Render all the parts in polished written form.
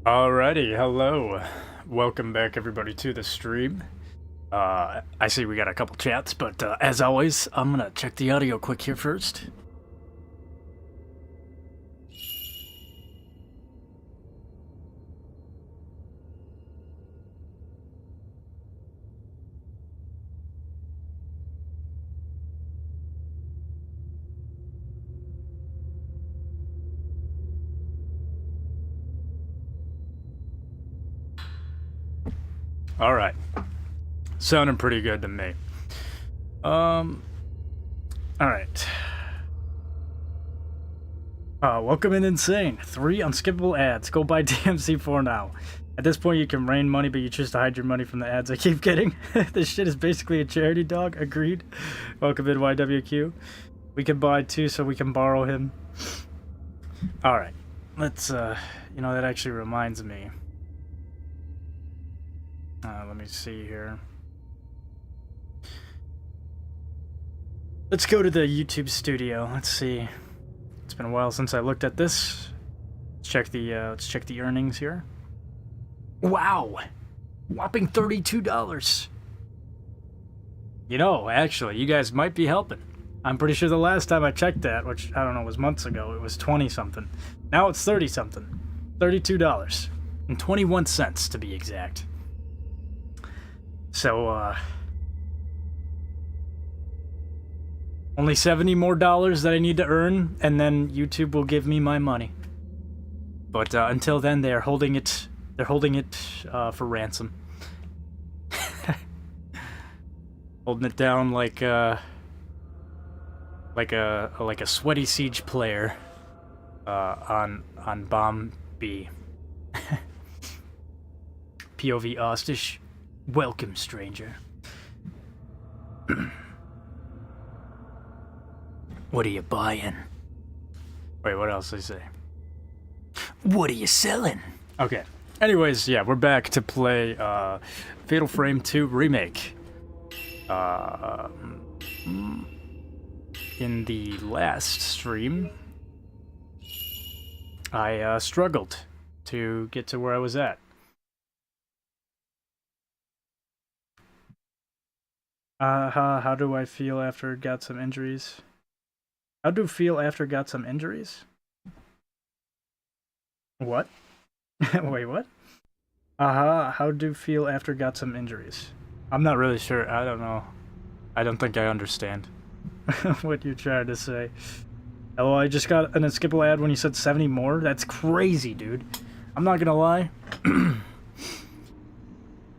Alrighty, hello. Welcome back everybody to the stream. I see we got a couple chats, but as always, I'm gonna check the audio quick here first. Alright. Sounding pretty good to me. Alright. Welcome in Insane. 3 unskippable ads. Go buy DMC4 now. At this point you can rain money, but you choose to hide your money from the ads I keep getting. This shit is basically a charity, dog. Agreed. Welcome in YWQ. We can buy 2 so we can borrow him. Alright. Let's, you know, that actually reminds me. Let me see here. Let's go to the YouTube studio. Let's see. It's been a while since I looked at this. Let's check the earnings here. Wow, whopping $32. You know, actually, you guys might be helping. I'm pretty sure the last time I checked that, which I don't know was months ago, it was 20 something. Now it's 30 something. $32 and 21 cents to be exact. So, only $70 more that I need to earn, and then YouTube will give me my money. But until then, they're holding it. They're holding it for ransom. Holding it down like a sweaty siege player on bomb B. POV Austish. Welcome, stranger. What are you buying? Wait, what else did I say? What are you selling? Okay. Anyways, yeah, we're back to play Fatal Frame 2 Remake. In the last stream, I struggled to get to where I was at. How do I feel after got some injuries? How do you feel after got some injuries? What? Wait, what? How do you feel after got some injuries? I'm not really sure. I don't know. I don't think I understand what you're trying to say. Oh, I just got an unskippable ad when you said 70 more? That's crazy, dude. I'm not gonna lie.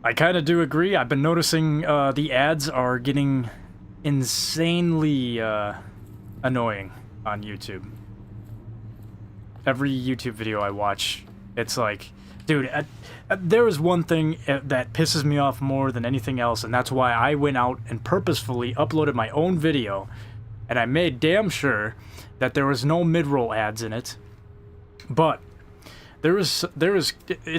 I kind of do agree. I've been noticing the ads are getting insanely annoying on YouTube. Every YouTube video I watch, it's like, dude, there is one thing that pisses me off more than anything else, and that's why I went out and purposefully uploaded my own video, and I made damn sure that there was no mid-roll ads in it. But it's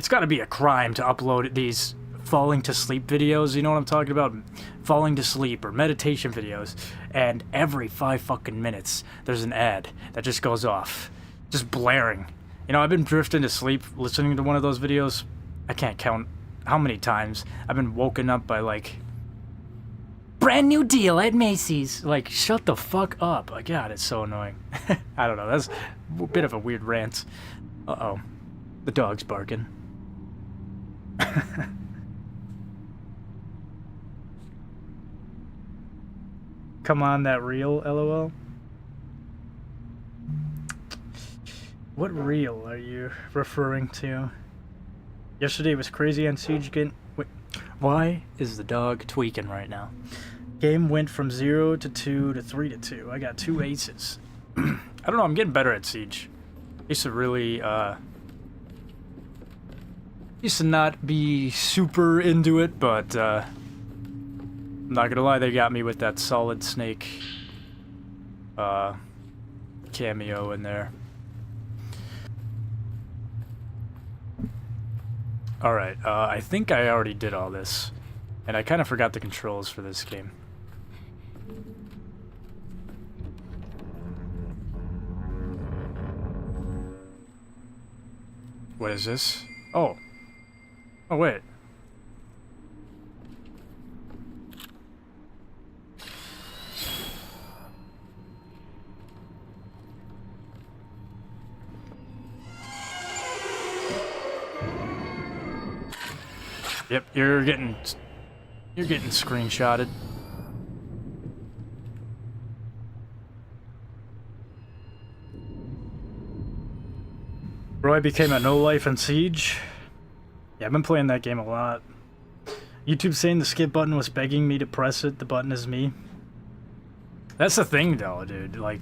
got to be a crime to upload these falling to sleep videos, you know what I'm talking about? Falling to sleep or meditation videos, and every 5 fucking minutes there's an ad that just goes off, just blaring. You know, I've been drifting to sleep listening to one of those videos. I can't count how many times I've been woken up by like, brand new deal at Macy's. Like, shut the fuck up. Like, God, it's so annoying. I don't know, that's a bit of a weird rant. Uh-oh, the dog's barking. Come on, that reel, LOL. What reel are you referring to? Yesterday was crazy on Siege. Wait, why is the dog tweaking right now? Game went from 0 to 2 to 3 to 2. I got 2 aces. I don't know, I'm getting better at Siege. Used to really, used to not be super into it, but, I'm not gonna lie, they got me with that Solid Snake cameo in there. Alright, I think I already did all this, and I kind of forgot the controls for this game. What is this? Oh. Oh, wait. Yep, you're getting screenshotted. Roy became a no-life in Siege. Yeah, I've been playing that game a lot. YouTube saying the skip button was begging me to press it. The button is me. That's the thing, though, dude. Like,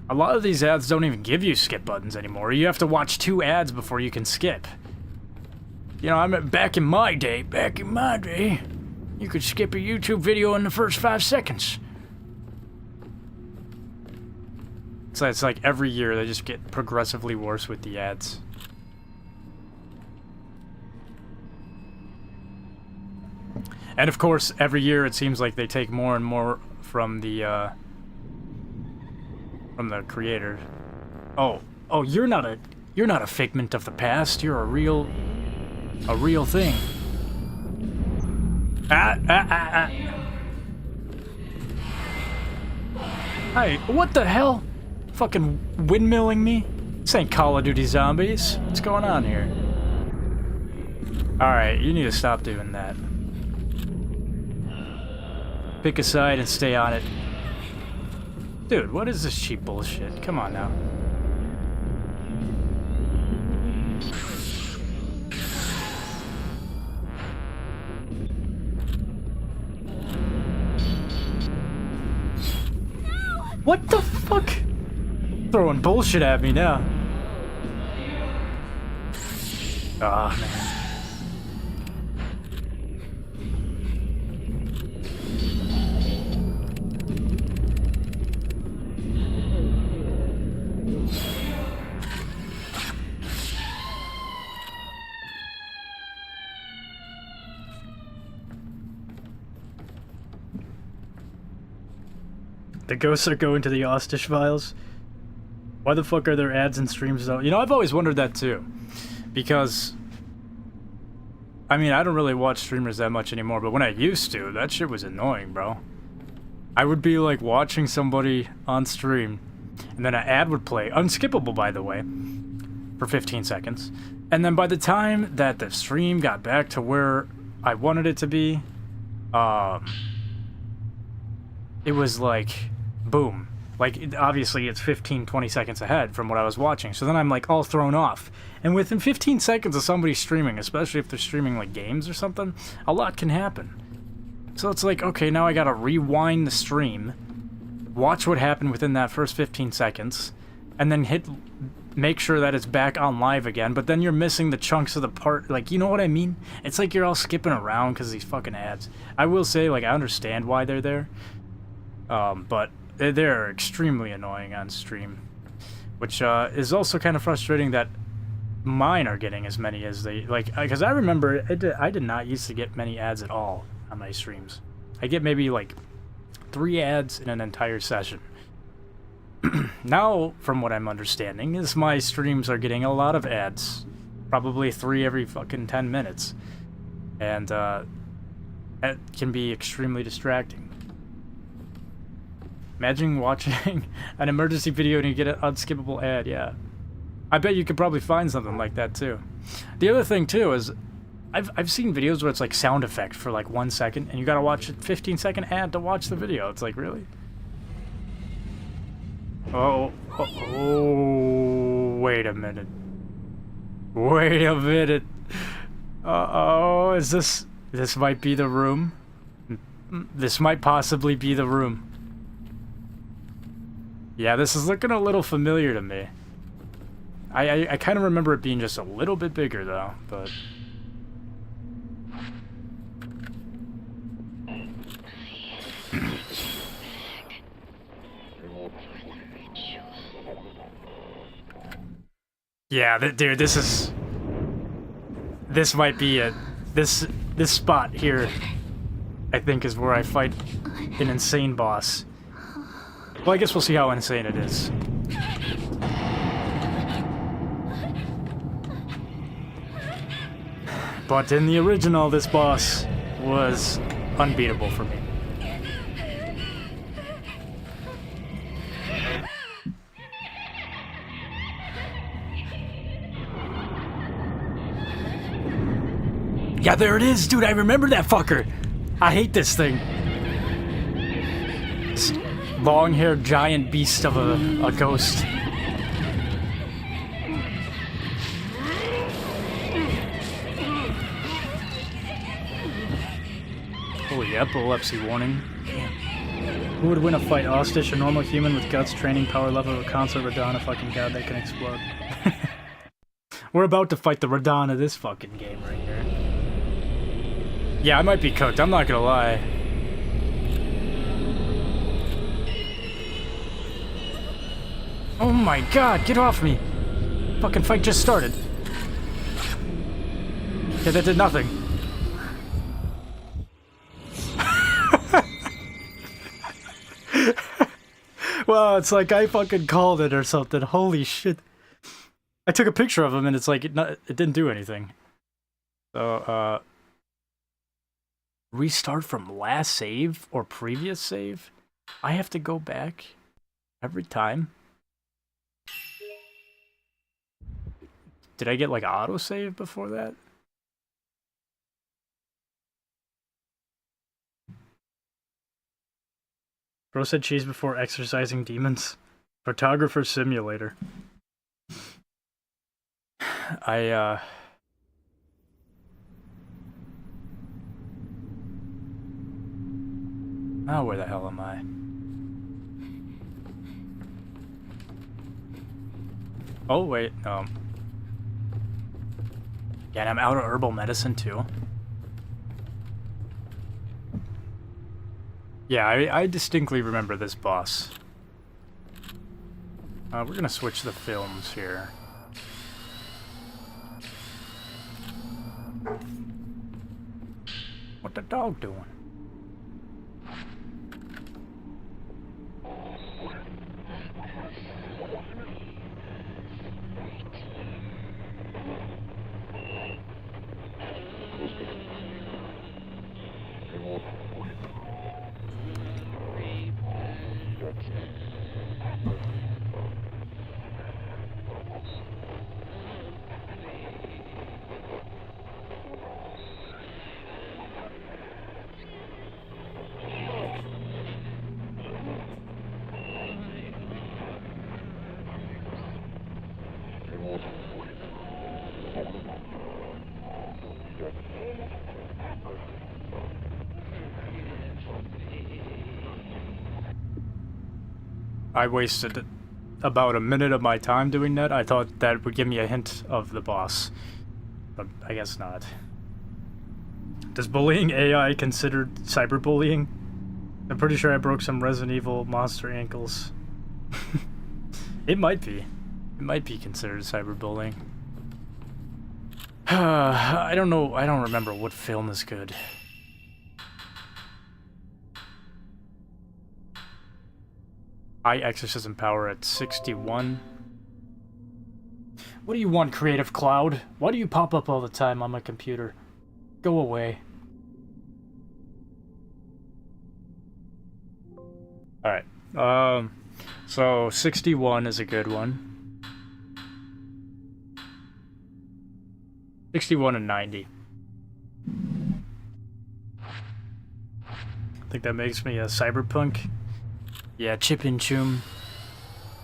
a lot of these ads don't even give you skip buttons anymore. You have to watch 2 ads before you can skip. You know, back in my day, you could skip a YouTube video in the first 5 seconds. So it's like every year they just get progressively worse with the ads. And of course, every year it seems like they take more and more from the creator. Oh, you're not a figment of the past. You're a real thing. Hey, what the hell? Fucking windmilling me? This ain't Call of Duty Zombies. What's going on here? Alright, you need to stop doing that. Pick a side and stay on it. Dude, what is this cheap bullshit? Come on now. What the fuck? Throwing bullshit at me now. Ah, man. The ghosts are going to the Austish files. Why the fuck are there ads and streams though? You know, I've always wondered that too. Because, I mean, I don't really watch streamers that much anymore, but when I used to, that shit was annoying, bro. I would be like watching somebody on stream, and then an ad would play, unskippable by the way, for 15 seconds. And then by the time that the stream got back to where I wanted it to be, it was like, boom. Like, obviously it's 15-20 seconds ahead from what I was watching, so then I'm like all thrown off. And within 15 seconds of somebody streaming, especially if they're streaming like games or something, a lot can happen. So it's like, okay, now I gotta rewind the stream, watch what happened within that first 15 seconds, and then make sure that it's back on live again, but then you're missing the chunks of the part, like, you know what I mean? It's like you're all skipping around because of these fucking ads. I will say, like, I understand why they're there, but they're extremely annoying on stream, which is also kind of frustrating that mine are getting as many as they, like, because I remember I did not used to get many ads at all on my streams. I get maybe like 3 ads in an entire session. Now, from what I'm understanding, is my streams are getting a lot of ads, probably 3 every fucking 10 minutes, and it can be extremely distracting. Imagine watching an emergency video and you get an unskippable ad, yeah. I bet you could probably find something like that too. The other thing too is, I've seen videos where it's like sound effect for like 1 second and you gotta watch a 15-second ad to watch the video. It's like, really? Oh, wait a minute. Wait a minute. Uh-oh, is this might be the room? This might possibly be the room. Yeah, this is looking a little familiar to me. I kind of remember it being just a little bit bigger, though, but... Yeah, dude, this might be it. This spot here, I think, is where I fight an insane boss. Well, I guess we'll see how insane it is. But in the original, this boss was unbeatable for me. Yeah, there it is, dude. I remember that fucker. I hate this thing. This long-haired giant beast of a ghost. Holy epilepsy warning. Damn. Who would win a fight? Austish, a normal human with guts, training, power level, or consort Radahn, a fucking god that can explode? We're about to fight the Radahn of this fucking game right here. Yeah, I might be cooked, I'm not gonna lie. Oh my god, get off me! Fucking fight just started. Yeah, that did nothing. Well, it's like I fucking called it or something. Holy shit. I took a picture of him and it's like it didn't do anything. So, restart from last save or previous save? I have to go back every time? Did I get like autosave before that? Bro said cheese before exercising demons. Photographer simulator. Oh, where the hell am I? Oh, wait, no. Yeah, and I'm out of herbal medicine, too. Yeah, I distinctly remember this boss. We're gonna switch the films here. What the dog doing? I wasted about a minute of my time doing that. I thought that would give me a hint of the boss, but I guess not. Does bullying AI considered cyberbullying? I'm pretty sure I broke some Resident Evil monster ankles. It might be. It might be considered cyberbullying. I don't know. I don't remember what film is good. High exorcism power at 61. What do you want, Creative Cloud? Why do you pop up all the time on my computer? Go away. Alright. So 61 is a good one. 61 and 90. I think that makes me a cyberpunk. Yeah, chip and choom.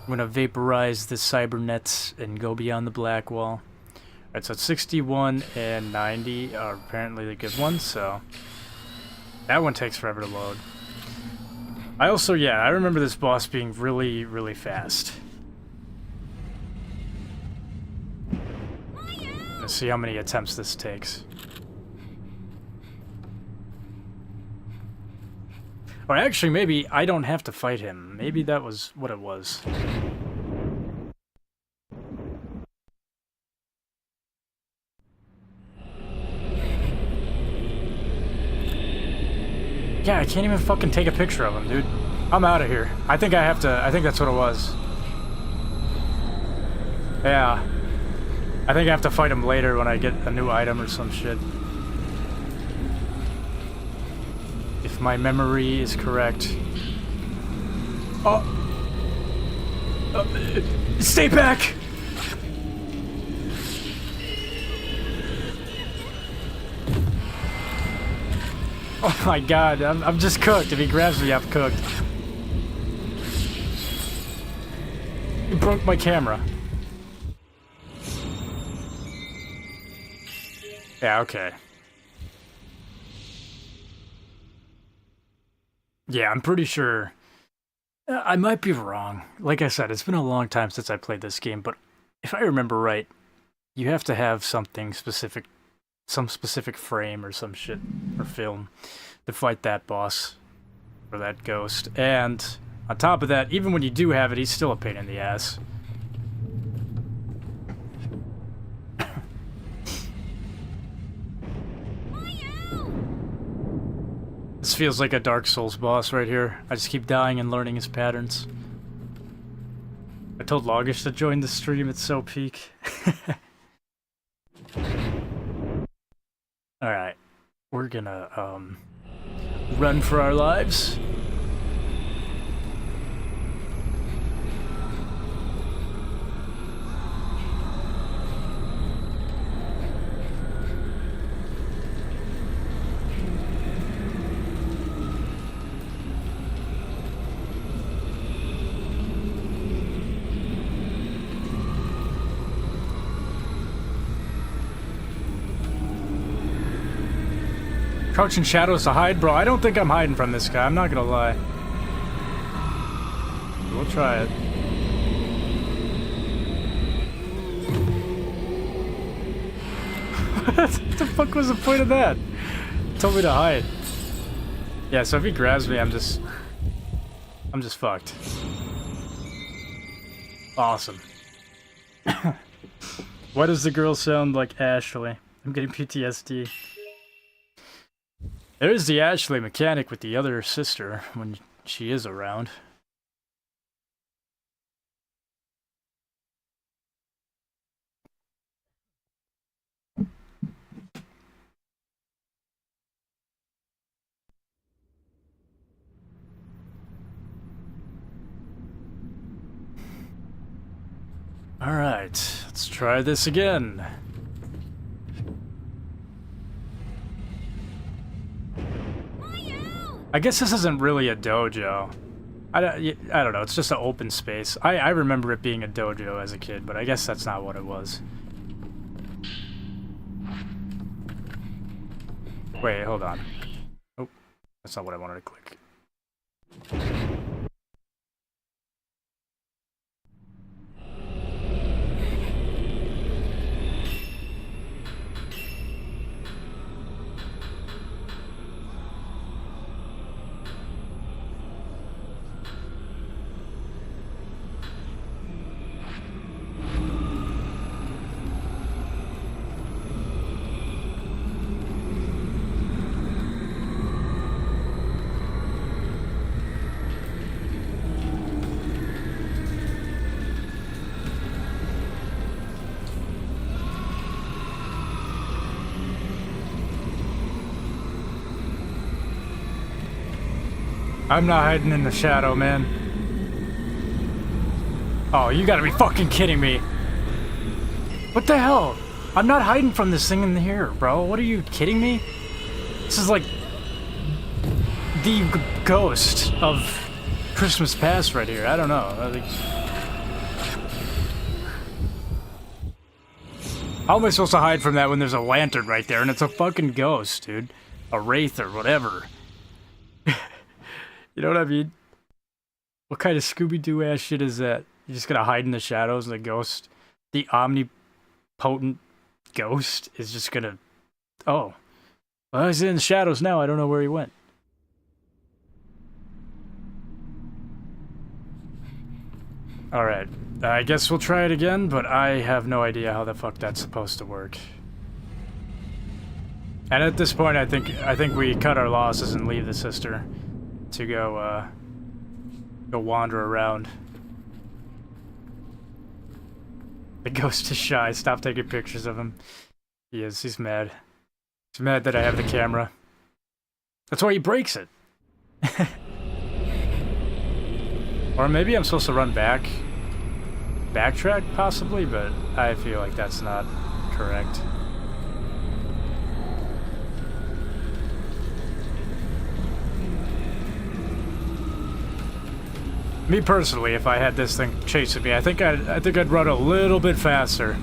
I'm gonna vaporize the cybernets and go beyond the black wall. Alright, so 61 and 90 are apparently the good ones, so that one takes forever to load. I also, yeah, I remember this boss being really, really fast. Let's see how many attempts this takes. Or actually, maybe I don't have to fight him. Maybe that was what it was. Yeah, I can't even fucking take a picture of him, dude. I'm out of here. I think I have to. I think that's what it was. Yeah. I think I have to fight him later when I get a new item or some shit. If my memory is correct. Oh! Stay back! Oh my god, I'm just cooked. If he grabs me, I'm cooked. He broke my camera. Yeah, okay. Yeah, I'm pretty sure. I might be wrong. Like I said, it's been a long time since I played this game, but if I remember right, you have to have something specific, some specific frame or some shit, or film, to fight that boss, or that ghost. And on top of that, even when you do have it, he's still a pain in the ass. This feels like a Dark Souls boss right here. I just keep dying and learning his patterns. I told Logish to join the stream, it's so peak. Alright. We're gonna, run for our lives. Crouch in shadows to hide? Bro, I don't think I'm hiding from this guy. I'm not gonna lie. We'll try it. What the fuck was the point of that? He told me to hide. Yeah, so if he grabs me, I'm just fucked. Awesome. Why does the girl sound like Ashley? I'm getting PTSD. There's the Ashley mechanic with the other sister when she is around. Alright, let's try this again. I guess this isn't really a dojo. I don't know, it's just an open space. I remember it being a dojo as a kid, but I guess that's not what it was. Wait, hold on. Oh, that's not what I wanted to click. I'm not hiding in the shadow, man. Oh, you gotta be fucking kidding me. What the hell? I'm not hiding from this thing in here, bro. What are you kidding me? This is like the ghost of Christmas Past right here. I don't know. How am I supposed to hide from that when there's a lantern right there and it's a fucking ghost, dude? A wraith or whatever. You know what I mean? What kind of Scooby-Doo ass shit is that? You're just gonna hide in the shadows and the ghost, the omnipotent ghost is just gonna... Oh. Well, he's in the shadows now. I don't know where he went. Alright. I guess we'll try it again, but I have no idea how the fuck that's supposed to work. And at this point, I think we cut our losses and leave the sister to go wander around. The ghost is shy. Stop taking pictures of him. He is. He's mad. He's mad that I have the camera. That's why he breaks it. Or maybe I'm supposed to run back. Backtrack, possibly, but I feel like that's not correct. Me personally, if I had this thing chasing me, I think I'd run a little bit faster.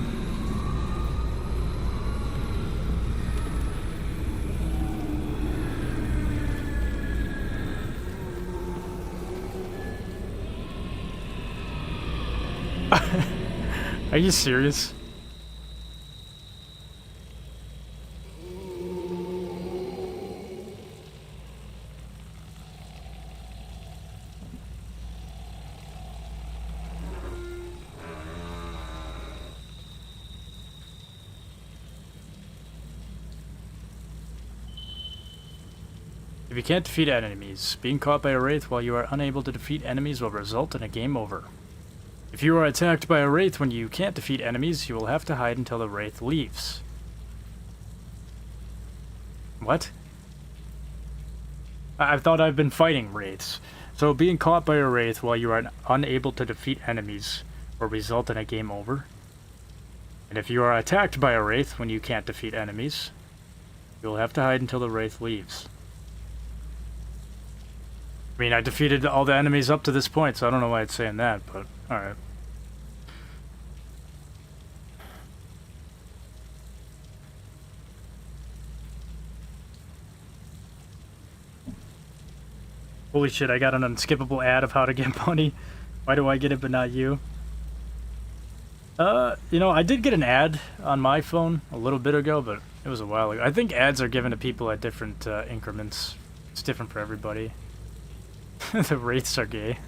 Are you serious? If you can't defeat enemies, being caught by a wraith while you are unable to defeat enemies will result in a game over. If you are attacked by a wraith when you can't defeat enemies, you will have to hide until the wraith leaves. What? I thought I've been fighting wraiths. So being caught by a wraith while you are unable to defeat enemies will result in a game over. And if you are attacked by a wraith when you can't defeat enemies, you will have to hide until the wraith leaves. I mean, I defeated all the enemies up to this point, so I don't know why it's saying that, but alright. Holy shit, I got an unskippable ad of how to get money. Why do I get it but not you? You know, I did get an ad on my phone a little bit ago, but it was a while ago. I think ads are given to people at different increments. It's different for everybody. The wraiths are gay.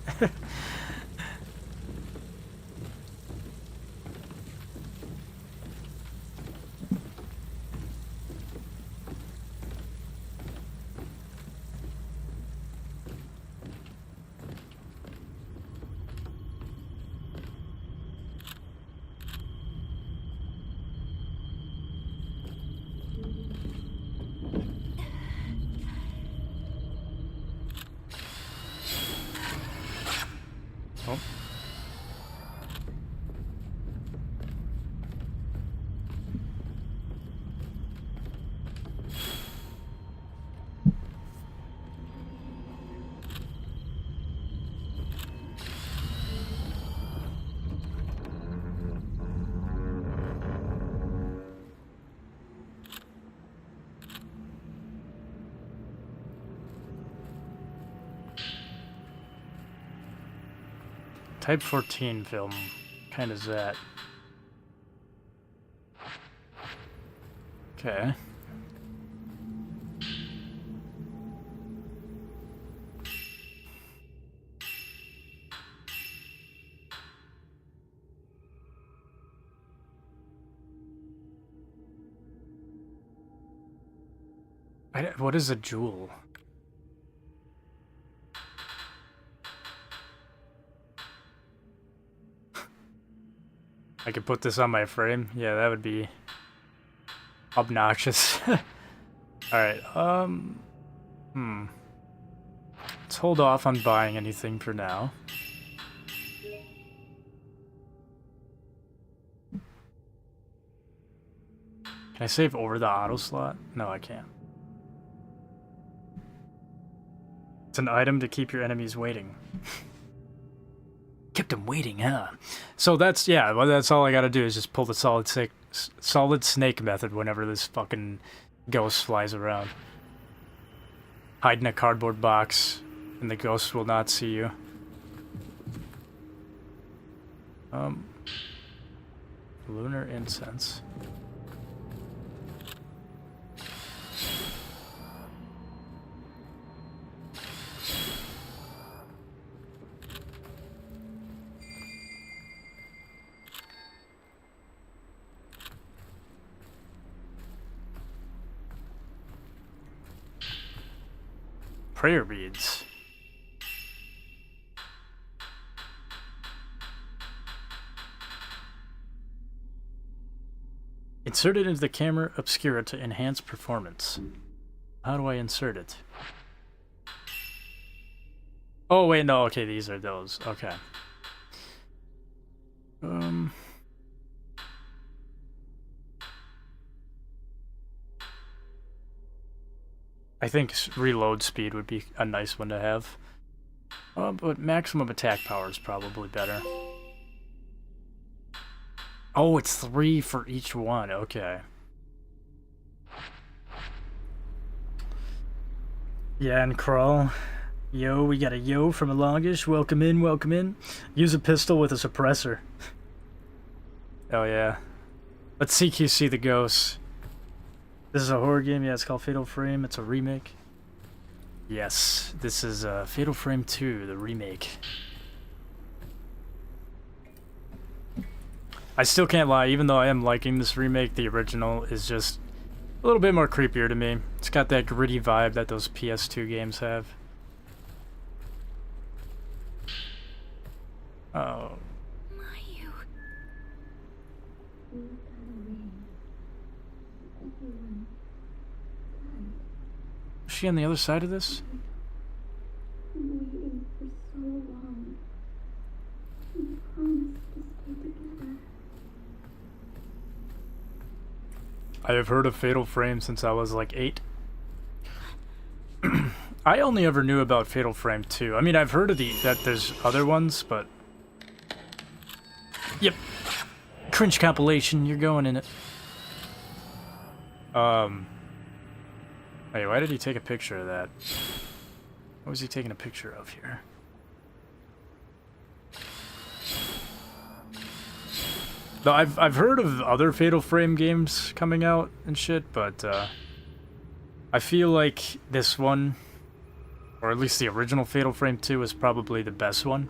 Oh. Type 14 film. Kind of that. Okay. What is a jewel? I could put this on my frame. Yeah, that would be obnoxious. Alright, let's hold off on buying anything for now. Can I save over the auto slot? No, I can't. It's an item to keep your enemies waiting. Kept them waiting, huh? So that's, yeah, well, that's all I gotta do is just pull the solid snake method whenever this fucking ghost flies around. Hide in a cardboard box, and the ghost will not see you. Lunar incense. Prayer beads. Insert it into the camera obscura to enhance performance. How do I insert it? Oh, wait, no, okay, these are those. Okay. I think reload speed would be a nice one to have. But maximum attack power is probably better. Oh, it's 3 for each one. Okay. Yeah, and Crawl. Yo, we got a yo from Longish. Welcome in, welcome in. Use a pistol with a suppressor. Oh, yeah. Let's CQC the ghosts. This is a horror game. Yeah, it's called Fatal Frame. It's a remake. Yes, this is Fatal Frame 2, the remake. I still can't lie, even though I am liking this remake, the original is just a little bit more creepier to me. It's got that gritty vibe that those PS2 games have. Oh. Mayu. Is she on the other side of this? Waiting for so long. We promised to stay together. I have heard of Fatal Frame since I was like 8. I only ever knew about Fatal Frame 2. I mean, I've heard of that there's other ones, but... Yep. Cringe compilation, you're going in it. Wait, why did he take a picture of that? What was he taking a picture of here? No, I've heard of other Fatal Frame games coming out and shit, but I feel like this one, or at least the original Fatal Frame 2, is probably the best one.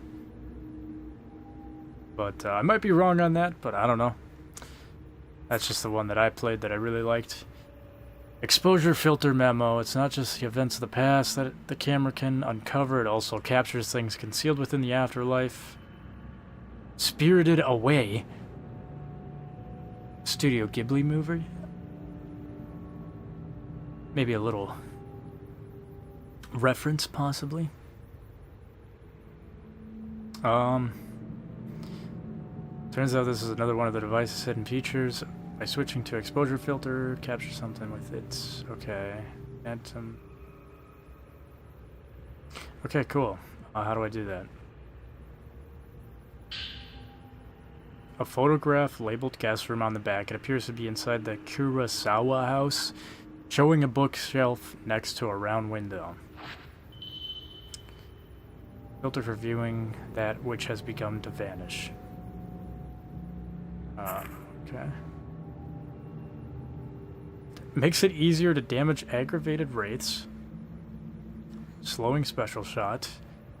But I might be wrong on that, but I don't know. That's just the one that I played that I really liked. Exposure filter memo. It's not just the events of the past that the camera can uncover. It also captures things concealed within the afterlife. Spirited Away. Studio Ghibli movie? Maybe a little reference, possibly. Turns out this is another one of the device's hidden features. By switching to exposure filter, capture something with it. Okay. Phantom. Okay, cool. How do I do that? A photograph labeled guest room on the back. It appears to be inside the Kurosawa house, showing a bookshelf next to a round window. Filter for viewing that which has begun to vanish. Okay. Makes it easier to damage aggravated wraiths. Slowing special shot.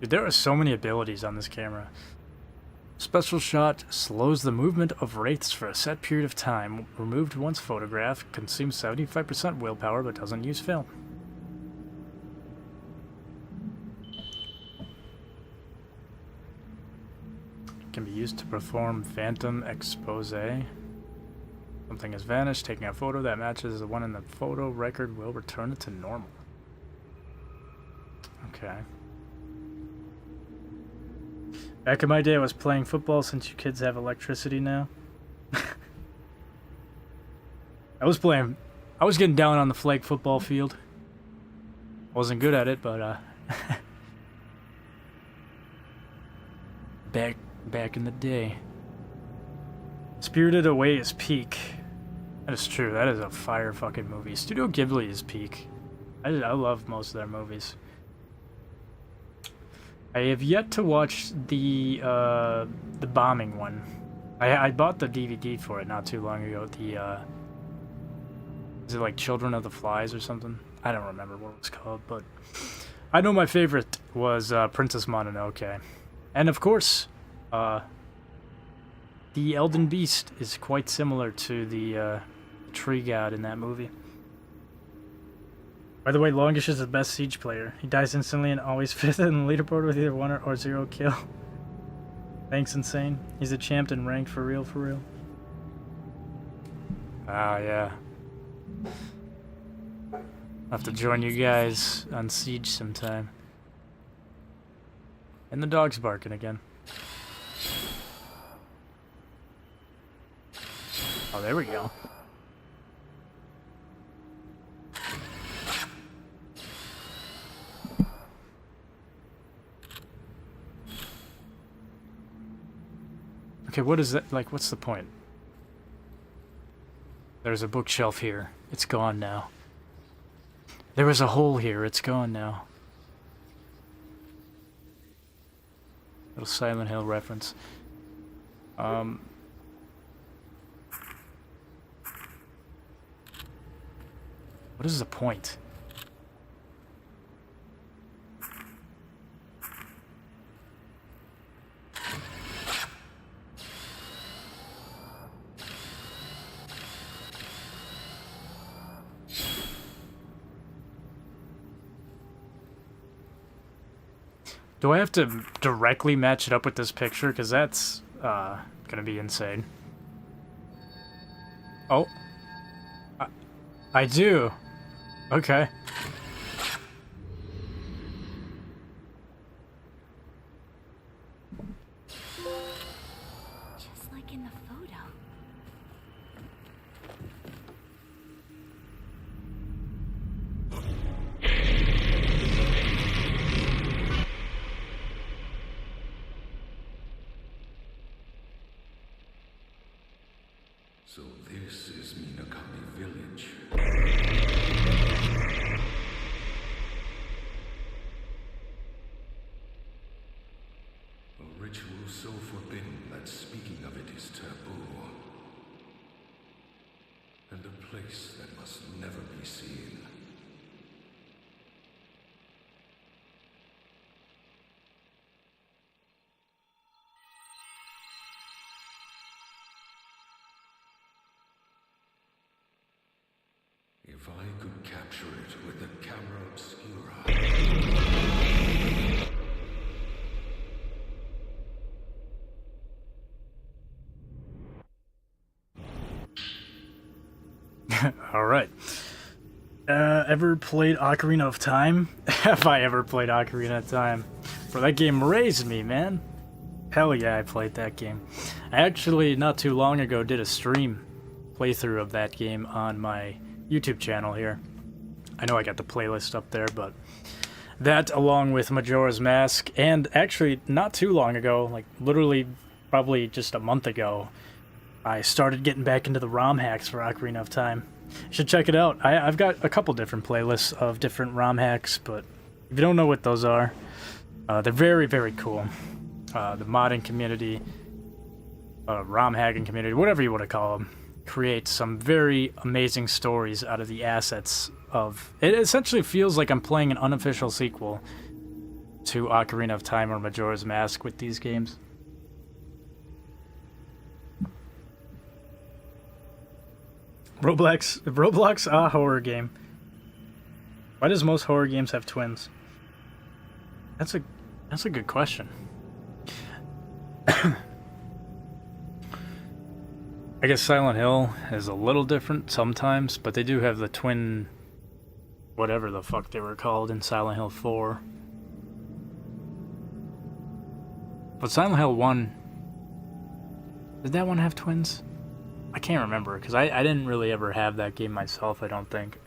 Dude, there are so many abilities on this camera. Special shot slows the movement of wraiths for a set period of time. Removed once photographed. Consumes 75% willpower but doesn't use film. Can be used to perform phantom expose. Something has vanished. Taking a photo that matches the one in the photo record will return it to normal. Okay. Back in my day, I was playing football since you kids have electricity now. I was getting down on the flag football field. Wasn't good at it, but back in the day. Spirited Away is peak. That is true. That is a fire fucking movie. Studio Ghibli is peak. I love most of their movies. I have yet to watch the bombing one. I bought the DVD for it not too long ago. Is it like Children of the Flies or something? I don't remember what it was called, but I know my favorite was Princess Mononoke. And of course, the Elden Beast is quite similar to the tree god in that movie. By the way, Longish is the best Siege player. He dies instantly and always fifth in the leaderboard with either 1 or 0 kill. Thanks, Insane. He's a champ and ranked for real, for real. Ah, yeah. I'll have to join you guys on Siege sometime. And the dog's barking again. Oh, there we go. Okay, what is that? Like, what's the point? There's a bookshelf here. It's gone now. There was a hole here. It's gone now. Little Silent Hill reference. What is the point? Do I have to directly match it up with this picture? Because that's gonna be insane. Oh. I do. Okay. Just like in the photo. So this is Minakami Village. A ritual so forbidden that speaking of it is taboo. And a place that must never be seen. If I could capture it with the camera obscura. Alright. Ever played Ocarina of Time? Have I ever played Ocarina of Time? Bro, that game raised me, man. Hell yeah, I played that game. I actually, not too long ago, did a stream playthrough of that game on my YouTube channel here. I know I got the playlist up there, but that along with Majora's Mask, and actually not too long ago, like literally probably just a month ago, I started getting back into the ROM hacks for Ocarina of Time. You should check it out. I've got a couple different playlists of different ROM hacks, but if you don't know what those are, they're very, very cool. The modding community, ROM hacking community, whatever you want to call them, create some very amazing stories out of the assets of... It essentially feels like I'm playing an unofficial sequel to Ocarina of Time or Majora's Mask with these games. Roblox, a horror game. Why does most horror games have twins? That's a good question. I guess Silent Hill is a little different sometimes, but they do have the twin, whatever the fuck they were called in Silent Hill 4. But Silent Hill 1, did that one have twins? I can't remember, because I didn't really ever have that game myself, I don't think.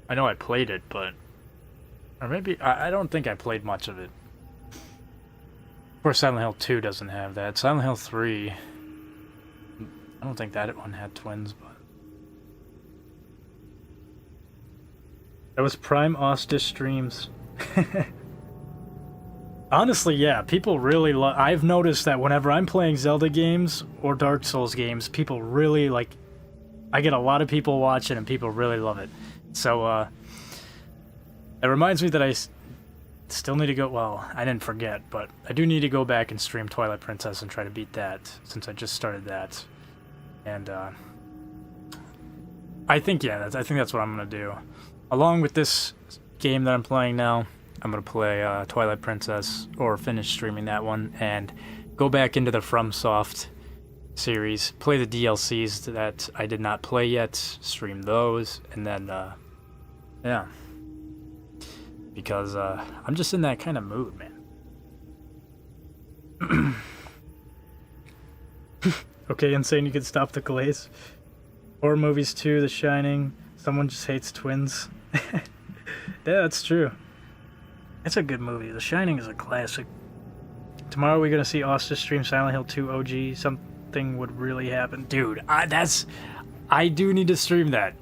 I know I played it, but... Or maybe... I don't think I played much of it. Of course, Silent Hill 2 doesn't have that. Silent Hill 3... I don't think that one had twins, but... That was prime Austish streams. Honestly, yeah, people really love... I've noticed that whenever I'm playing Zelda games or Dark Souls games, people really, like... I get a lot of people watching and people really love it. So, it reminds me that I still need to go... Well, I didn't forget, but I do need to go back and stream Twilight Princess and try to beat that, since I just started that. And, I think, yeah, I think that's what I'm going to do. Along with this game that I'm playing now, I'm going to play Twilight Princess, or finish streaming that one, and go back into the FromSoft series, play the DLCs that I did not play yet, stream those, and then, yeah. Because, I'm just in that kind of mood, man. Okay, Insane, you can stop the glaze. Horror movies too, The Shining. Someone just hates twins. Yeah, that's true. It's a good movie. The Shining is a classic. Tomorrow we're gonna see Austish stream Silent Hill 2 OG. Something would really happen. Dude, I do need to stream that.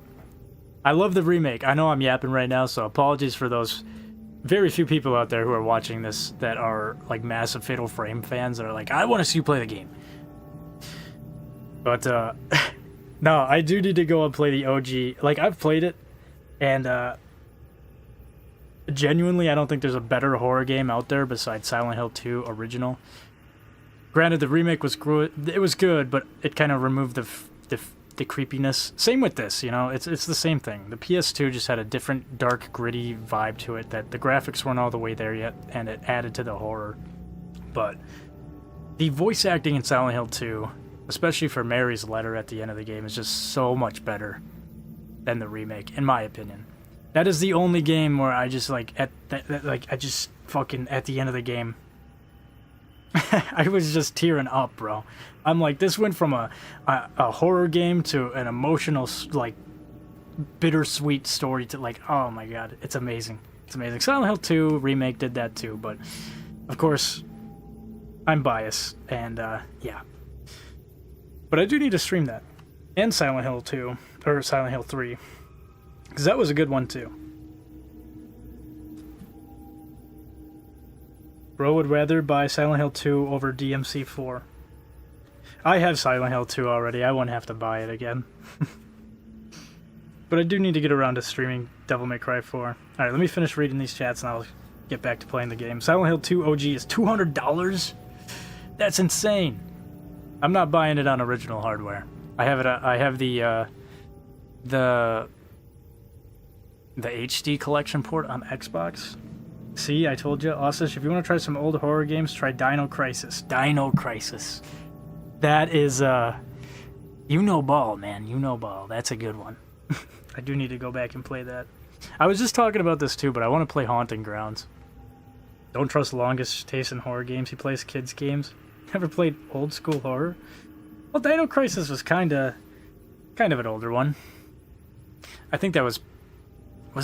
I love the remake. I know I'm yapping right now, so apologies for those very few people out there who are watching this that are like massive Fatal Frame fans that are like, I want to see you play the game. But, no, I do need to go and play the OG. Like, I've played it, and, genuinely, I don't think there's a better horror game out there besides Silent Hill 2 original. Granted, the remake was it was good, but it kind of removed the creepiness. Same with this, you know, it's the same thing. The PS2 just had a different, dark, gritty vibe to it that the graphics weren't all the way there yet, and it added to the horror. But the voice acting in Silent Hill 2, especially for Mary's letter at the end of the game, is just so much better than the remake, in my opinion. That is the only game where I just, like, I just fucking, at the end of the game, I was just tearing up, bro. I'm like, this went from a horror game to an emotional, like, bittersweet story to, like, oh my god, it's amazing. It's amazing. Silent Hill 2 remake did that too, but, of course, I'm biased, and, yeah. But I do need to stream that. And Silent Hill 2, or Silent Hill 3. Because that was a good one too. Bro would rather buy Silent Hill 2 over DMC 4. I have Silent Hill 2 already, I won't have to buy it again. But I do need to get around to streaming Devil May Cry 4. Alright, let me finish reading these chats and I'll get back to playing the game. Silent Hill 2 OG is $200? That's insane! I'm not buying it on original hardware. I have the HD collection port on Xbox. See, I told you, Austish, if you want to try some old horror games, try Dino Crisis. Dino Crisis. That is, you know ball, man. You know ball. That's a good one. I do need to go back and play that. I was just talking about this too, but I want to play Haunting Grounds. Don't trust Longest taste in horror games. He plays kids games. Never played old school horror? Well, Dino Crisis was kind of an older one. I think that was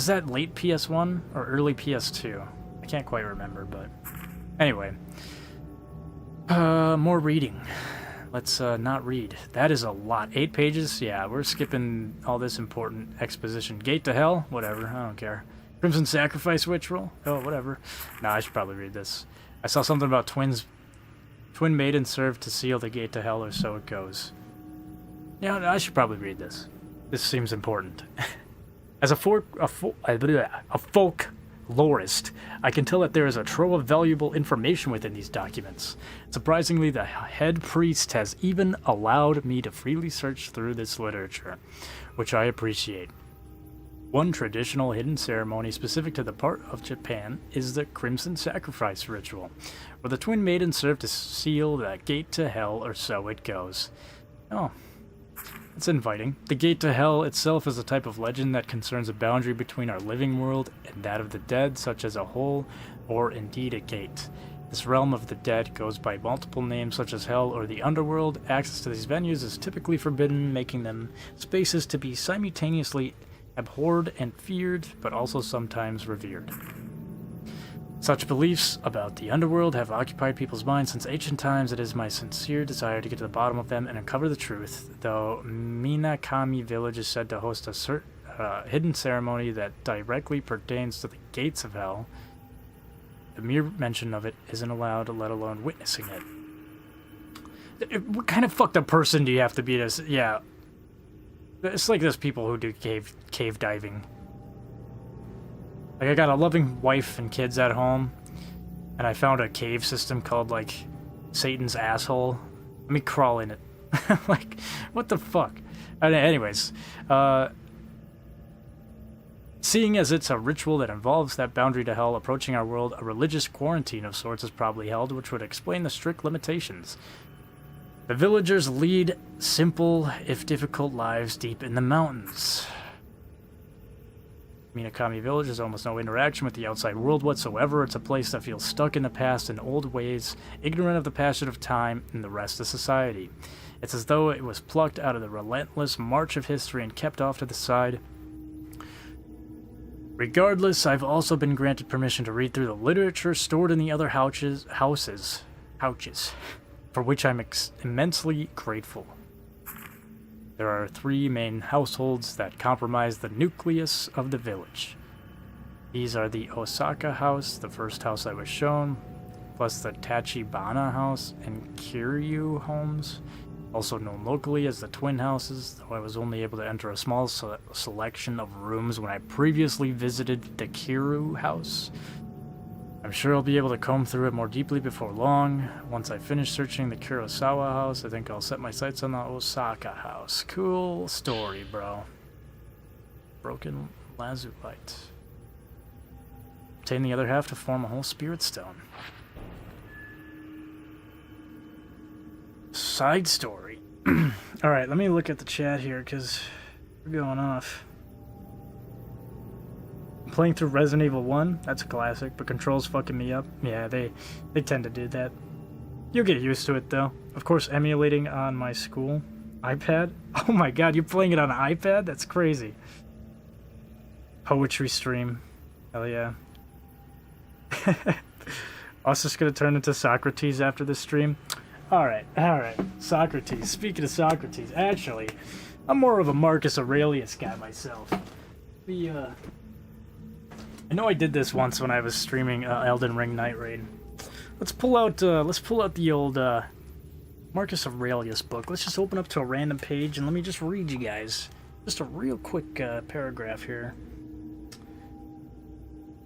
that late PS1 or early PS2? I can't quite remember, but anyway. More reading. Let's not read. That is a lot. 8 pages? Yeah, we're skipping all this important exposition. Gate to Hell? Whatever, I don't care. Crimson Sacrifice Ritual? Oh, whatever. Nah, I should probably read this. I saw something about twins. Twin maidens serve to seal the gate to hell, or so it goes. Yeah, I should probably read this. This seems important. As a folk lorist, I can tell that there is a trove of valuable information within these documents. Surprisingly, the head priest has even allowed me to freely search through this literature, which I appreciate. One traditional hidden ceremony specific to the part of Japan is the Crimson Sacrifice Ritual, where the twin maidens serve to seal the gate to hell, or so it goes. Oh, that's inviting. The gate to hell itself is a type of legend that concerns a boundary between our living world and that of the dead, such as a hole or indeed a gate. This realm of the dead goes by multiple names such as hell or the underworld. Access to these venues is typically forbidden, making them spaces to be simultaneously abhorred and feared, but also sometimes revered. Such beliefs about the underworld have occupied people's minds since ancient times. It is my sincere desire to get to the bottom of them and uncover the truth. Though Minakami Village is said to host a hidden ceremony that directly pertains to the gates of hell, the mere mention of it isn't allowed, let alone witnessing it. What kind of fucked up person do you have to be to... Yeah. It's like those people who do cave diving. Like, I got a loving wife and kids at home, and I found a cave system called, like, Satan's Asshole. Let me crawl in it. Like, what the fuck? Anyways, seeing as it's a ritual that involves that boundary to hell approaching our world, a religious quarantine of sorts is probably held, which would explain the strict limitations. The villagers lead simple, if difficult, lives deep in the mountains. Minakami Village has almost no interaction with the outside world whatsoever. It's a place that feels stuck in the past in old ways, ignorant of the passage of time and the rest of society. It's as though it was plucked out of the relentless march of history and kept off to the side. Regardless, I've also been granted permission to read through the literature stored in the other houses, for which I'm immensely grateful. There are 3 main households that comprise the nucleus of the village. These are the Osaka house, the first house I was shown, plus the Tachibana house and Kiryu homes, also known locally as the twin houses, though I was only able to enter a small selection of rooms when I previously visited the Kiryu house. I'm sure I'll be able to comb through it more deeply before long. Once I finish searching the Kurosawa house, I think I'll set my sights on the Osaka house. Cool story, bro. Broken lazulite. Obtain the other half to form a whole spirit stone. Side story. Alright, let me look at the chat here, because we're going off. Playing through Resident Evil 1, that's a classic, but controls fucking me up. Yeah, they tend to do that. You'll get used to it, though. Of course, emulating on my school iPad. Oh my god, you're playing it on an iPad? That's crazy. Poetry stream. Hell yeah. Austish gonna turn into Socrates after this stream. Alright. Socrates. Speaking of Socrates, actually, I'm more of a Marcus Aurelius guy myself. I know I did this once when I was streaming Elden Ring Night Raid. Let's pull out the old Marcus Aurelius book. Let's just open up to a random page and let me just read you guys just a real quick paragraph here.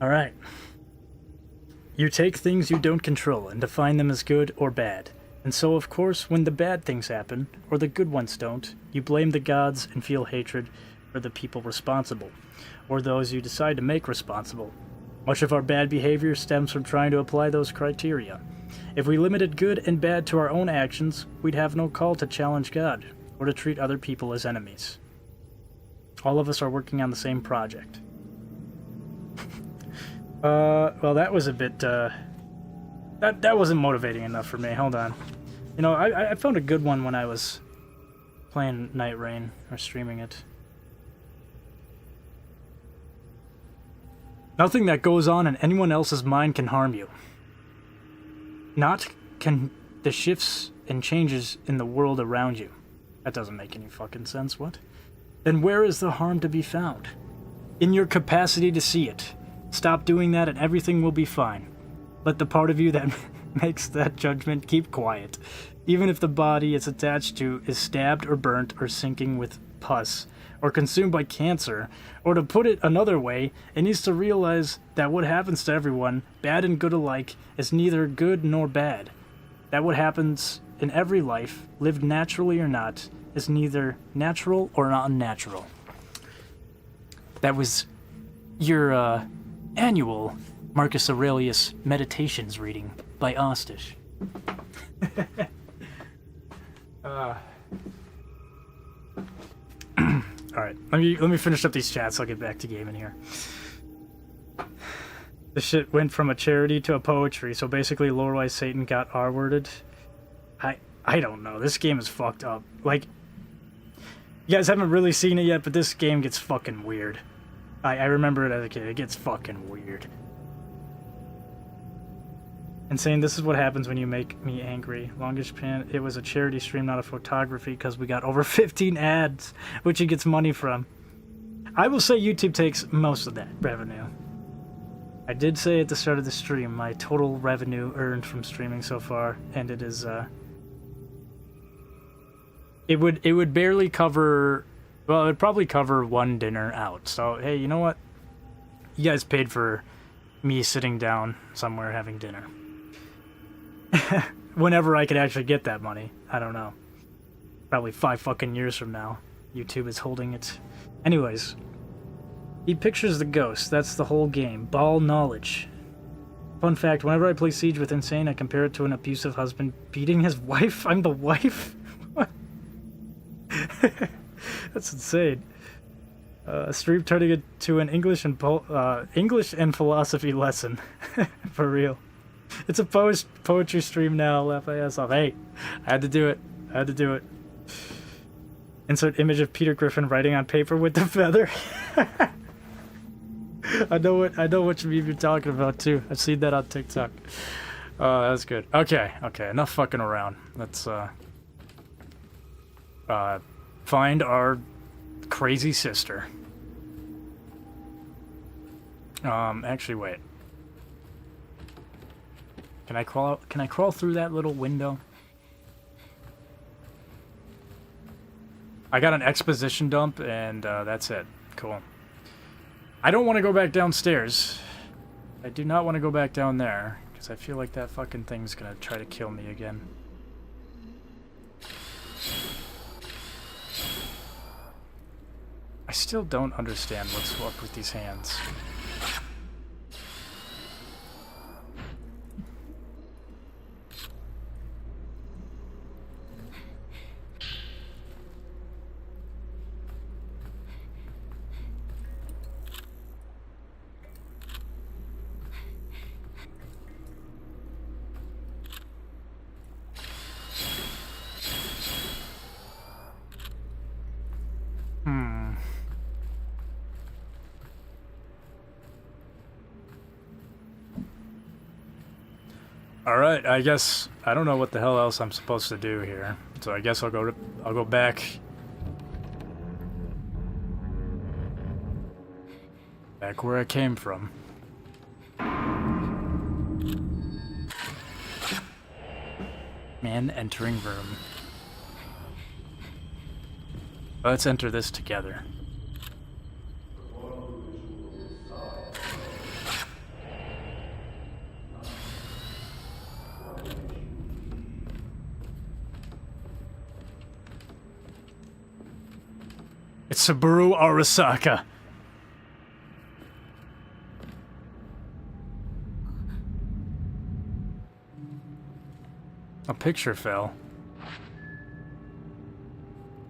All right. You take things you don't control and define them as good or bad. And so, of course, when the bad things happen, or the good ones don't, you blame the gods and feel hatred for the people responsible, or those you decide to make responsible. Much of our bad behavior stems from trying to apply those criteria. If we limited good and bad to our own actions, we'd have no call to challenge God, or to treat other people as enemies. All of us are working on the same project. Well, that was a bit, that wasn't motivating enough for me. Hold on. You know, I found a good one when I was playing Night Rain, or streaming it. Nothing that goes on in anyone else's mind can harm you. Not can the shifts and changes in the world around you. That doesn't make any fucking sense, what? Then where is the harm to be found? In your capacity to see it. Stop doing that and everything will be fine. Let the part of you that makes that judgment keep quiet. Even if the body it's attached to is stabbed or burnt or sinking with pus, or consumed by cancer, or to put it another way, it needs to realize that what happens to everyone, bad and good alike, is neither good nor bad. That what happens in every life, lived naturally or not, is neither natural or unnatural. That was your annual Marcus Aurelius Meditations reading by Austish. Alright, let me finish up these chats, I'll get back to gaming here. This shit went from a charity to a poetry, so basically lore-wise Satan got R-worded. I don't know, this game is fucked up. Like, you guys haven't really seen it yet, but this game gets fucking weird. I remember it as a kid, it gets fucking weird. And saying this is what happens when you make me angry. Longish pan, it was a charity stream, not a photography, because we got over 15 ads, which he gets money from. I will say YouTube takes most of that revenue. I did say at the start of the stream, my total revenue earned from streaming so far, and it is, it would barely cover, well, it would probably cover one dinner out. So, hey, you know what? You guys paid for me sitting down somewhere having dinner. Whenever I could actually get that money. I don't know. Probably 5 fucking years from now. YouTube is holding it. Anyways. He pictures the ghost. That's the whole game. Ball knowledge. Fun fact, whenever I play Siege with Insane, I compare it to an abusive husband beating his wife. I'm the wife? What? That's insane. A stream turning it to an English and philosophy lesson. For real. It's a poetry stream now. Laugh my ass off. Hey, I had to do it. I had to do it. Insert image of Peter Griffin writing on paper with the feather. I know what you're talking about too. I've seen that on TikTok. Oh, that's good. Okay, enough fucking around. Let's find our crazy sister. Actually, wait. Can I crawl through that little window? I got an exposition dump, and that's it. Cool. I don't want to go back downstairs. I do not want to go back down there, because I feel like that fucking thing's gonna try to kill me again. I still don't understand what's up with these hands. Alright, I guess I don't know what the hell else I'm supposed to do here. So I guess I'll go back where I came from. Man entering room. Let's enter this together. It's Saburo Arasaka. A picture fell.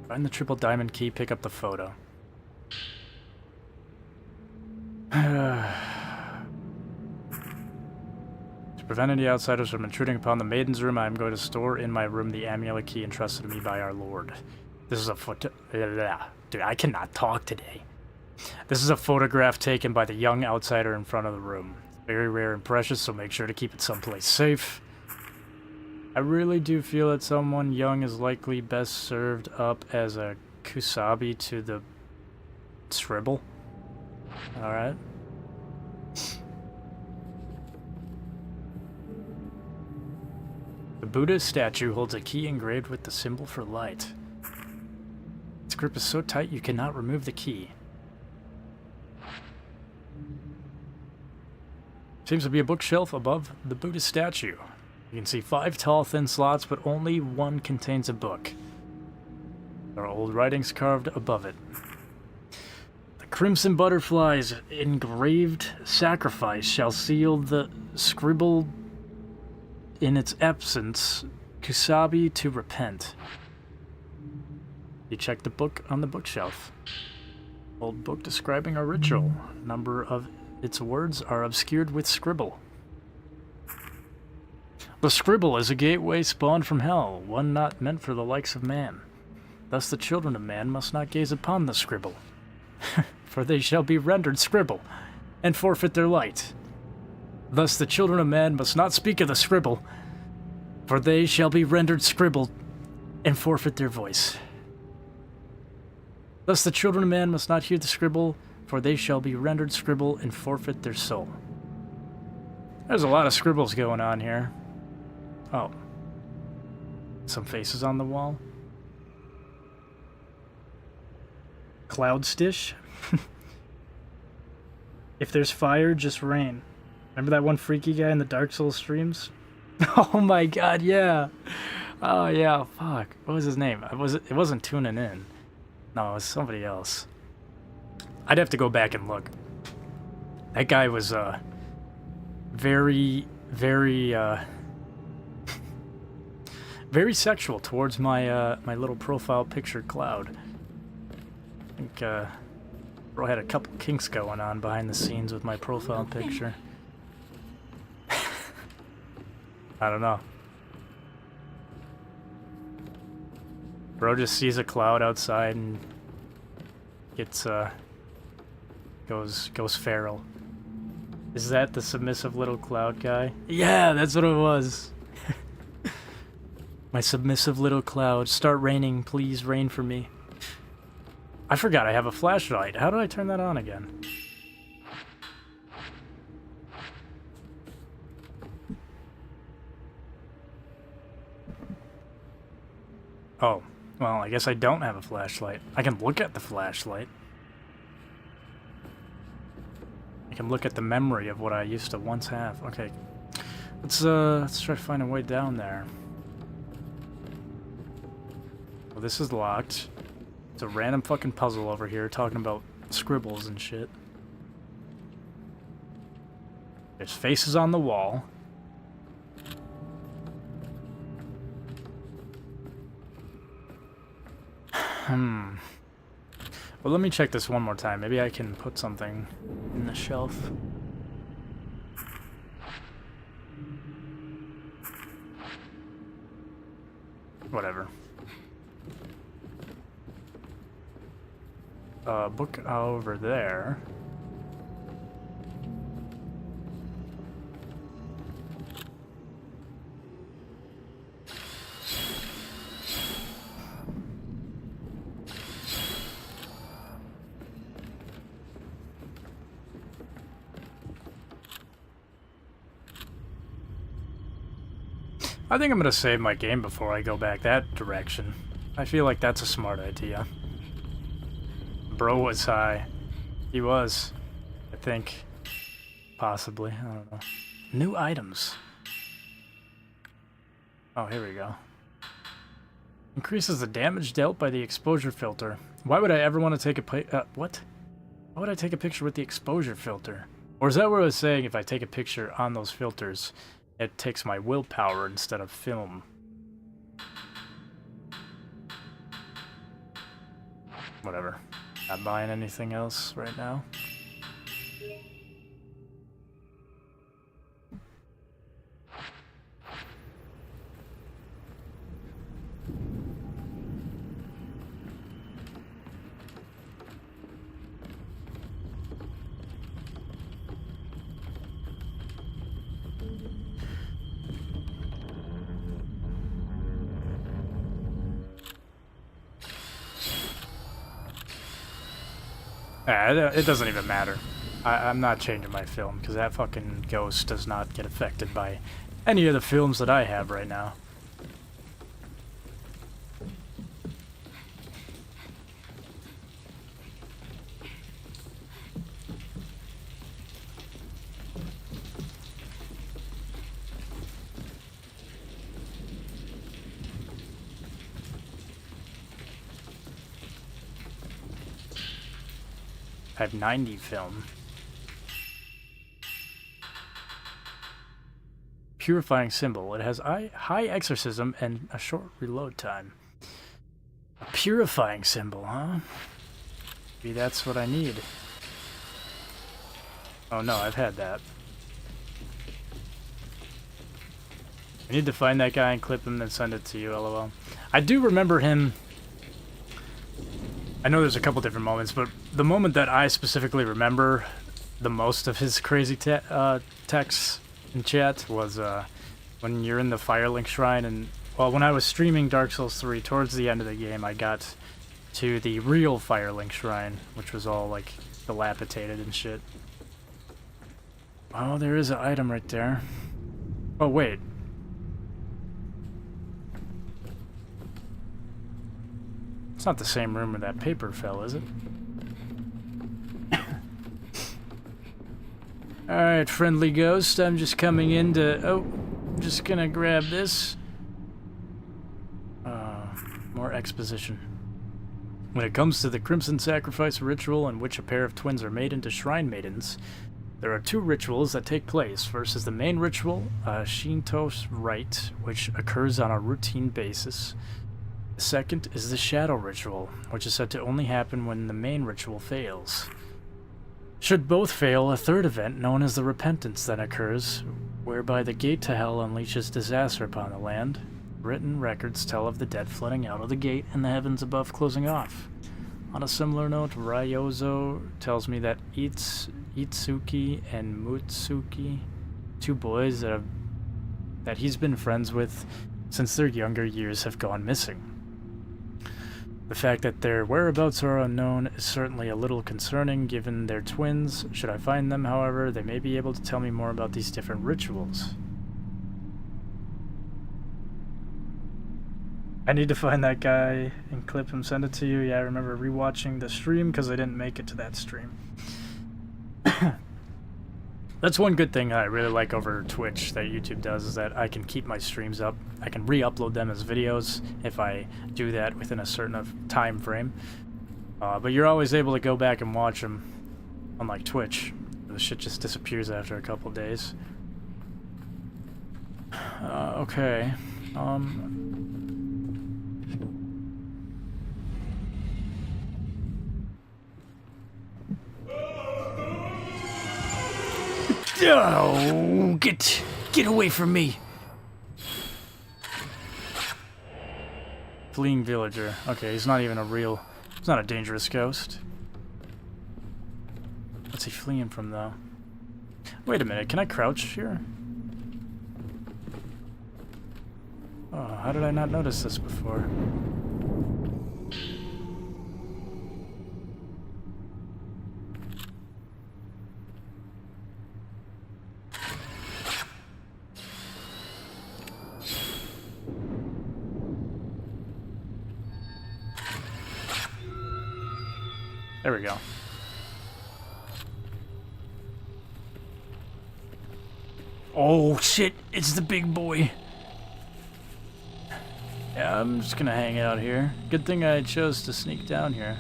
Find the triple diamond key, pick up the photo. To prevent any outsiders from intruding upon the maiden's room, I am going to store in my room the amulet key entrusted to me by our lord. This is a Dude, I cannot talk today. This is a photograph taken by the young outsider in front of the room. Very rare and precious, so make sure to keep it someplace safe. I really do feel that someone young is likely best served up as a kusabi to the scribble. Alright. The Buddha statue holds a key engraved with the symbol for light. Its grip is so tight you cannot remove the key. Seems to be a bookshelf above the Buddha statue. You can see 5 tall, thin slots, but only one contains a book. There are old writings carved above it. The crimson butterfly's engraved sacrifice shall seal the scribble in its absence, kusabi to repent. You check the book on the bookshelf. Old book describing a ritual. Number of its words are obscured with scribble. The scribble is a gateway spawned from hell, one not meant for the likes of man. Thus the children of man must not gaze upon the scribble, for they shall be rendered scribble, and forfeit their light. Thus the children of man must not speak of the scribble, for they shall be rendered scribble, and forfeit their voice. Thus the children of man must not hear the scribble, for they shall be rendered scribble and forfeit their soul. There's a lot of scribbles going on here. Oh. Some faces on the wall. XAustishx. If there's fire, just rain. Remember that one freaky guy in the Dark Souls streams? Oh my god, yeah. Oh yeah, fuck. What was his name? It wasn't Tuning In. No, it was somebody else. I'd have to go back and look. That guy was very, very, very sexual towards my my little profile picture cloud. I think bro had a couple kinks going on behind the scenes with my profile picture. I don't know. Bro just sees a cloud outside and gets goes feral. Is that the submissive little cloud guy? Yeah, that's what it was. My submissive little cloud. Start raining, please rain for me. I forgot I have a flashlight. How do I turn that on again? Oh, well, I guess I don't have a flashlight. I can look at the flashlight. I can look at the memory of what I used to once have. Okay, let's try to find a way down there. Well, this is locked. It's a random fucking puzzle over here talking about scribbles and shit. There's faces on the wall. Well, let me check this one more time. Maybe I can put something in the shelf. Whatever. Book over there. I think I'm gonna save my game before I go back that direction. I feel like that's a smart idea. Bro was high. He was. I think. Possibly. I don't know. New items. Oh, here we go. Increases the damage dealt by the exposure filter. Why would I ever want to take a what? Why would I take a picture with the exposure filter? Or is that what I was saying? If I take a picture on those filters, it takes my willpower instead of film. Whatever. Not buying anything else right now. It doesn't even matter. I'm not changing my film, because that fucking ghost does not get affected by any of the films that I have right now. I have 90 film. Purifying symbol. It has high exorcism and a short reload time. A purifying symbol, huh? Maybe that's what I need. Oh no, I've had that. I need to find that guy and clip him and send it to you, lol. I do remember him. I know there's a couple different moments, but the moment that I specifically remember the most of his crazy texts in chat was when you're in the Firelink Shrine, and well, when I was streaming Dark Souls 3, towards the end of the game, I got to the real Firelink Shrine, which was all like dilapidated and shit. Oh, there is an item right there. Oh, wait. It's not the same room where that paper fell, is it? Alright, friendly ghost, I'm just coming in to... Oh, I'm just gonna grab this. More exposition. When it comes to the Crimson Sacrifice ritual in which a pair of twins are made into shrine maidens, There are two rituals that take place. First is the main ritual, a Shinto rite, which occurs on a routine basis. The second is the shadow ritual, which is said to only happen when the main ritual fails. Should both fail, a third event, known as the repentance, then occurs, whereby the gate to hell unleashes disaster upon the land. Written records tell of the dead flooding out of the gate and the heavens above closing off. On a similar note, Ryozo tells me that Itsuki and Mutsuki, two boys that he's been friends with since their younger years, have gone missing. The fact that their whereabouts are unknown is certainly a little concerning given they're twins. Should I find them, however, they may be able to tell me more about these different rituals. I need to find that guy and clip him, send it to you. Yeah, I remember rewatching the stream because I didn't make it to that stream. That's one good thing I really like over Twitch that YouTube does, is that I can keep my streams up. I can re-upload them as videos if I do that within a certain time frame. But you're always able to go back and watch them, unlike Twitch. The shit just disappears after a couple days. Okay. Oh, get away from me. Fleeing villager. Okay, he's not even he's not a dangerous ghost. What's he fleeing from, though? Wait a minute, can I crouch here? Oh, how did I not notice this before? There we go. Oh shit, it's the big boy. Yeah, I'm just gonna hang out here. Good thing I chose to sneak down here.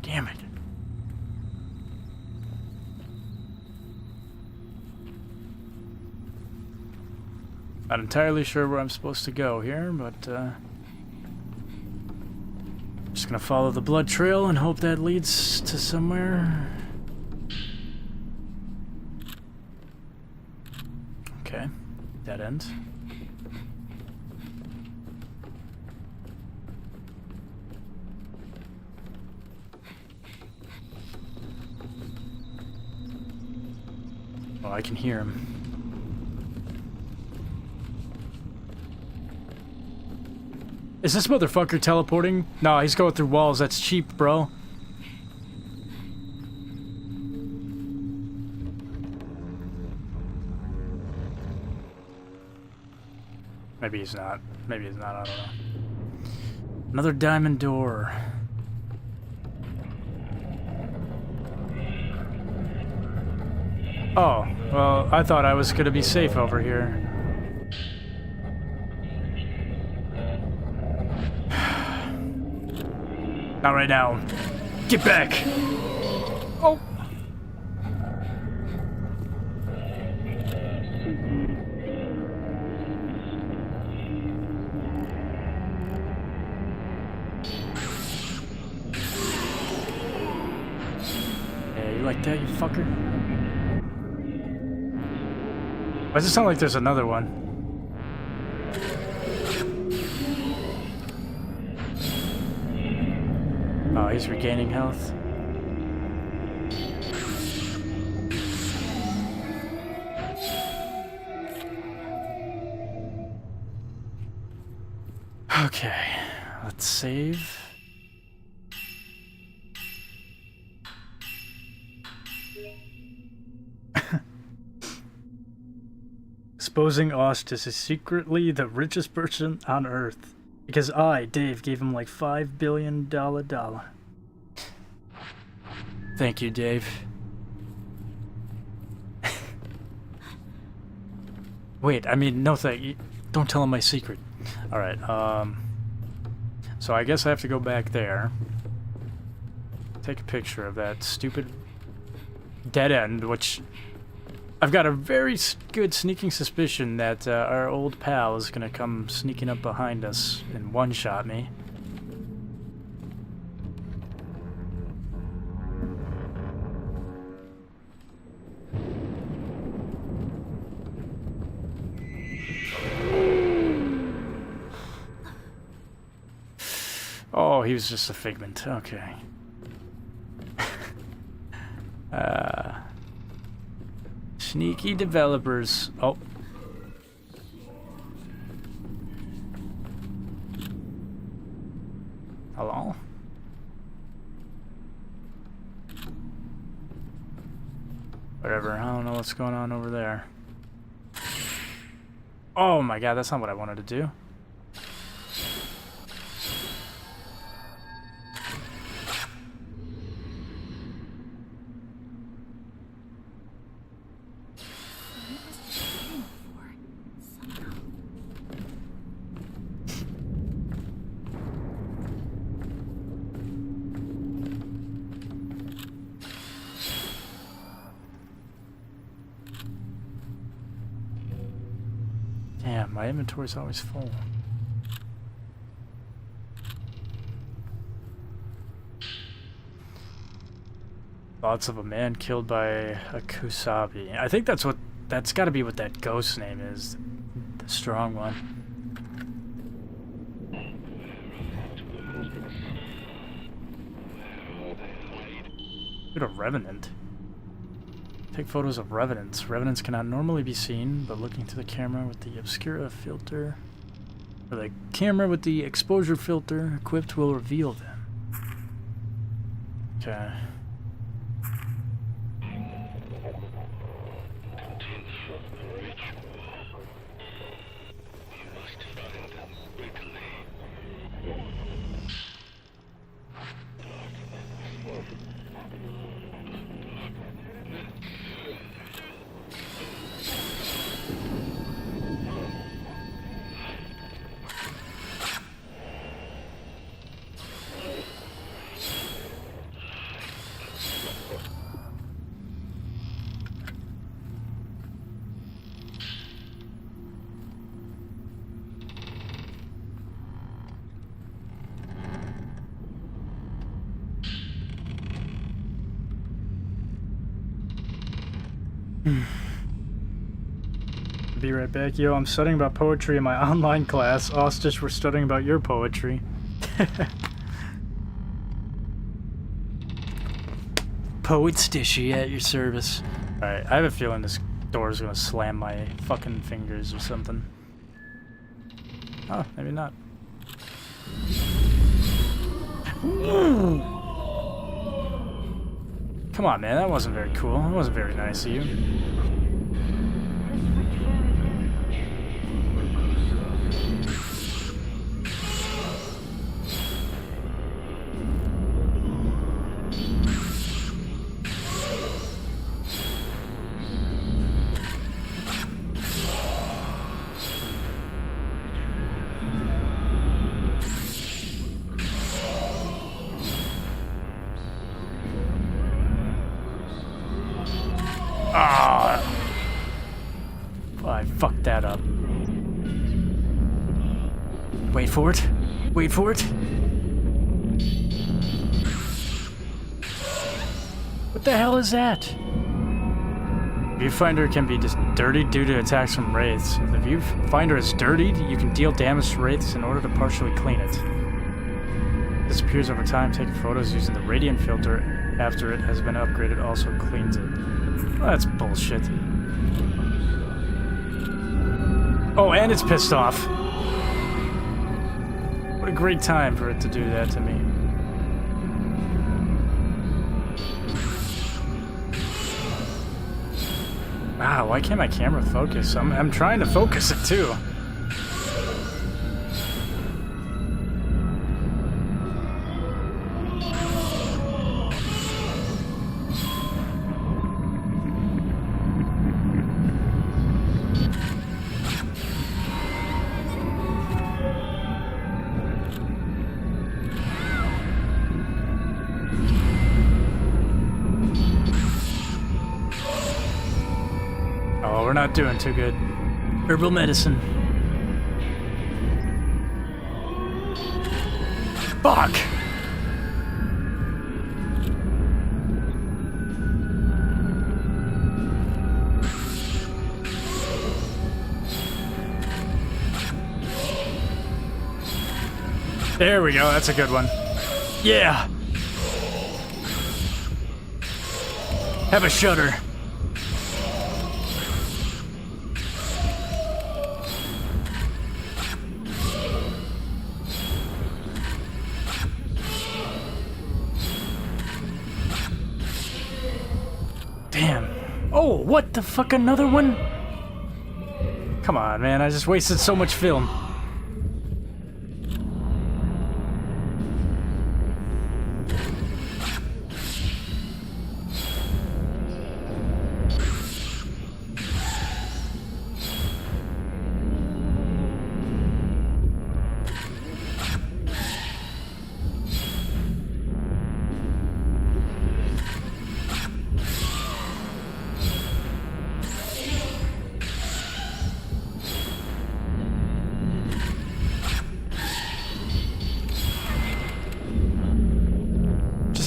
Damn it. Not entirely sure where I'm supposed to go here, but just gonna follow the blood trail and hope that leads to somewhere. Okay, dead end. Oh, I can hear him. Is this motherfucker teleporting? No, he's going through walls. That's cheap, bro. Maybe he's not. Maybe he's not. I don't know. Another diamond door. Oh, well, I thought I was gonna be safe over here. Not right now. Get back! Oh! Yeah, you like that, you fucker? Why does it sound like there's another one? Oh, he's regaining health. Okay, let's save. Exposing Austish is secretly the richest person on Earth. Because I, Dave, gave him like $5 billion dollar. Thank you, Dave. Wait, I mean, no thank you. Don't tell him my secret. Alright, so I guess I have to go back there. Take a picture of that stupid dead end, which I've got a very good sneaking suspicion that our old pal is gonna come sneaking up behind us and one-shot me. Oh, he was just a figment. Okay. Sneaky developers. Oh. Hello? Whatever. I don't know what's going on over there. Oh my god, that's not what I wanted to do. Damn, my inventory's always full. Thoughts of a man killed by a kusabi. I think that's gotta be what that ghost name is. The strong one. Look at a revenant. Take photos of revenants. Revenants cannot normally be seen, but looking through the camera with the obscura filter, or the camera with the exposure filter equipped will reveal them. Okay. Be right back. Yo, I'm studying about poetry in my online class. Austish, we're studying about your poetry. Poet Stishy at your service. Alright, I have a feeling this door is gonna slam my fucking fingers or something. Oh, maybe not. Come on, man, that wasn't very cool. That wasn't very nice of you. I fucked that up. Wait for it. Wait for it. What the hell is that? Viewfinder can be just dirtied due to attacks from wraiths. If the viewfinder is dirtied, you can deal damage to wraiths in order to partially clean it. Disappears over time. Taking photos using the radiant filter after it has been upgraded also cleans it. Well, that's bullshit. Oh, and it's pissed off. What a great time for it to do that to me. Wow, why can't my camera focus? I'm trying to focus it too. we're not doing too good. Herbal medicine. Fuck! There we go, that's a good one. Yeah! Have a shudder. Damn. Oh, what the fuck, another one? Come on, man, I just wasted so much film.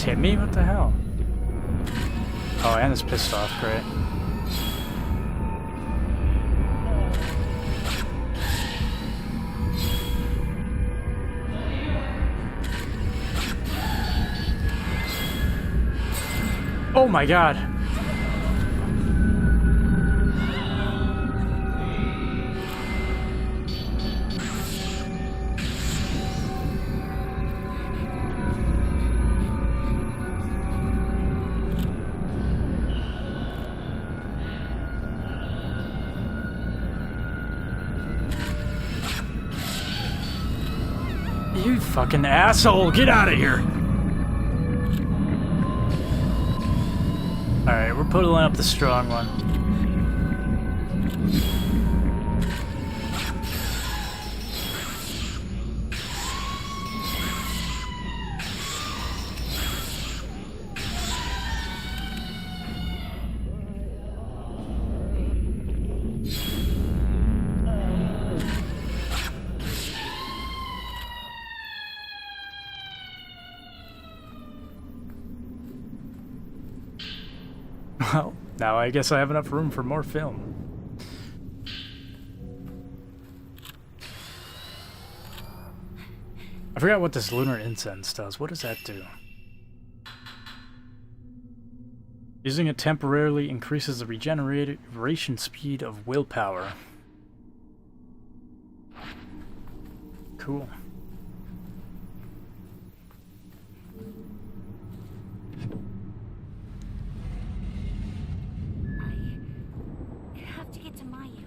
Hit me? What the hell? Oh, and it's pissed off. Great. Oh my god. You fucking asshole! Get out of here! Alright, we're pulling up the strong one. Well, now I guess I have enough room for more film. I forgot what this lunar incense does. What does that do? Using it temporarily increases the regeneration speed of willpower. Cool. I have to get to Mayu.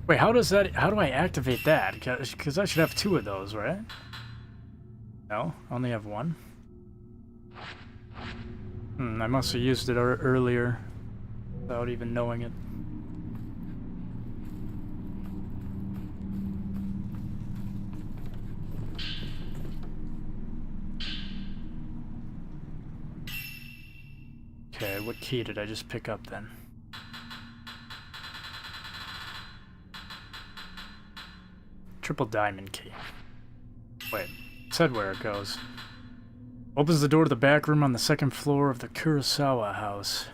Wait, how does that? How do I activate that? Because I should have two of those, right? No, I only have one. I must have used it earlier without even knowing it. Okay, what key did I just pick up then? Triple diamond key. Wait, it said where it goes. Opens the door to the back room on the second floor of the Kurosawa house.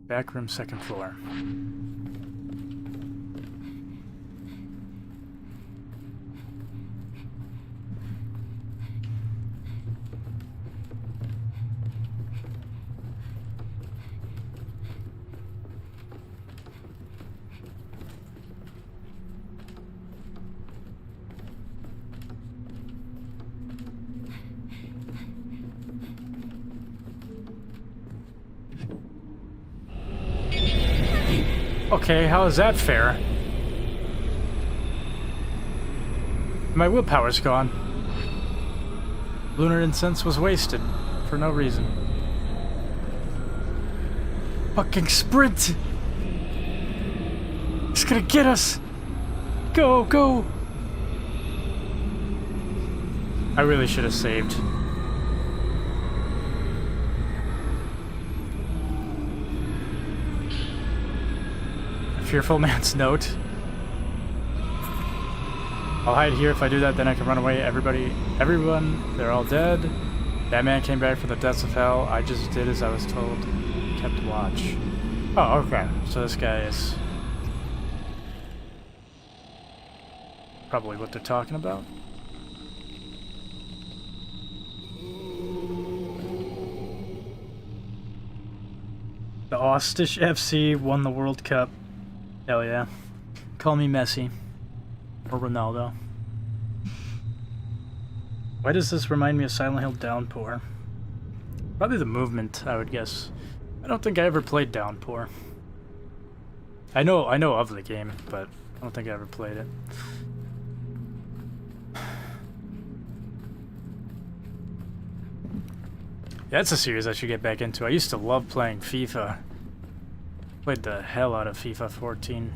Back room, second floor. Okay, how is that fair? My willpower's gone. Lunar incense was wasted for no reason. Fucking sprint! It's gonna get us! Go, go! I really should have saved. A fearful man's note. I'll hide here. If I do that, then I can run away. Everyone, they're all dead. That man came back from the depths of hell. I just did as I was told. Kept watch. Oh, okay. So this guy is probably what they're talking about. The Austish FC won the World Cup. Hell yeah. Call me Messi. Or Ronaldo. Why does this remind me of Silent Hill Downpour? Probably the movement, I would guess. I don't think I ever played Downpour. I know of the game, but I don't think I ever played it. Yeah, that's a series I should get back into. I used to love playing FIFA. Played the hell out of FIFA 14.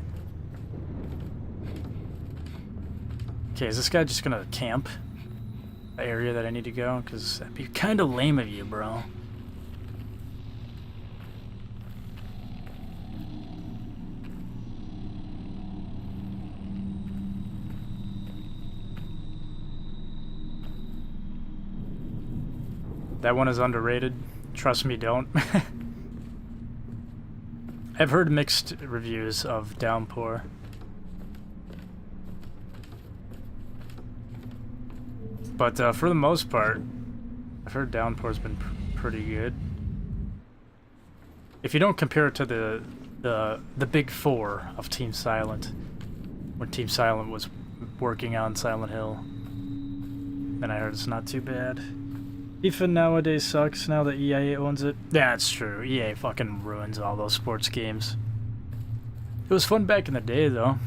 Okay, is this guy just gonna camp the area that I need to go? Because that'd be kind of lame of you, bro. That one is underrated. Trust me, don't. I've heard mixed reviews of Downpour. But for the most part, I've heard Downpour's been pretty good. If you don't compare it to the big four of Team Silent, when Team Silent was working on Silent Hill, then I heard it's not too bad. FIFA nowadays sucks now that EA owns it. Yeah, it's true. EA fucking ruins all those sports games. It was fun back in the day, though.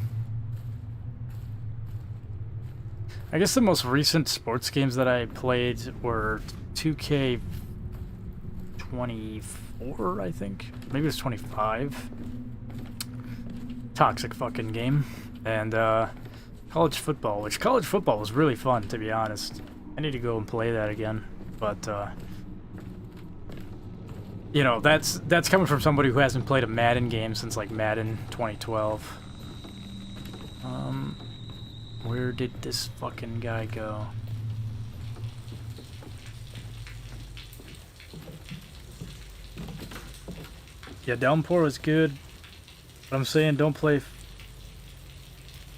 I guess the most recent sports games that I played were 2K24, I think. Maybe it was 25. Toxic fucking game. And college football, which college football was really fun, to be honest. I need to go and play that again. But, you know, that's coming from somebody who hasn't played a Madden game since, like, Madden 2012. Where did this fucking guy go? Yeah, Downpour was good. But I'm saying don't play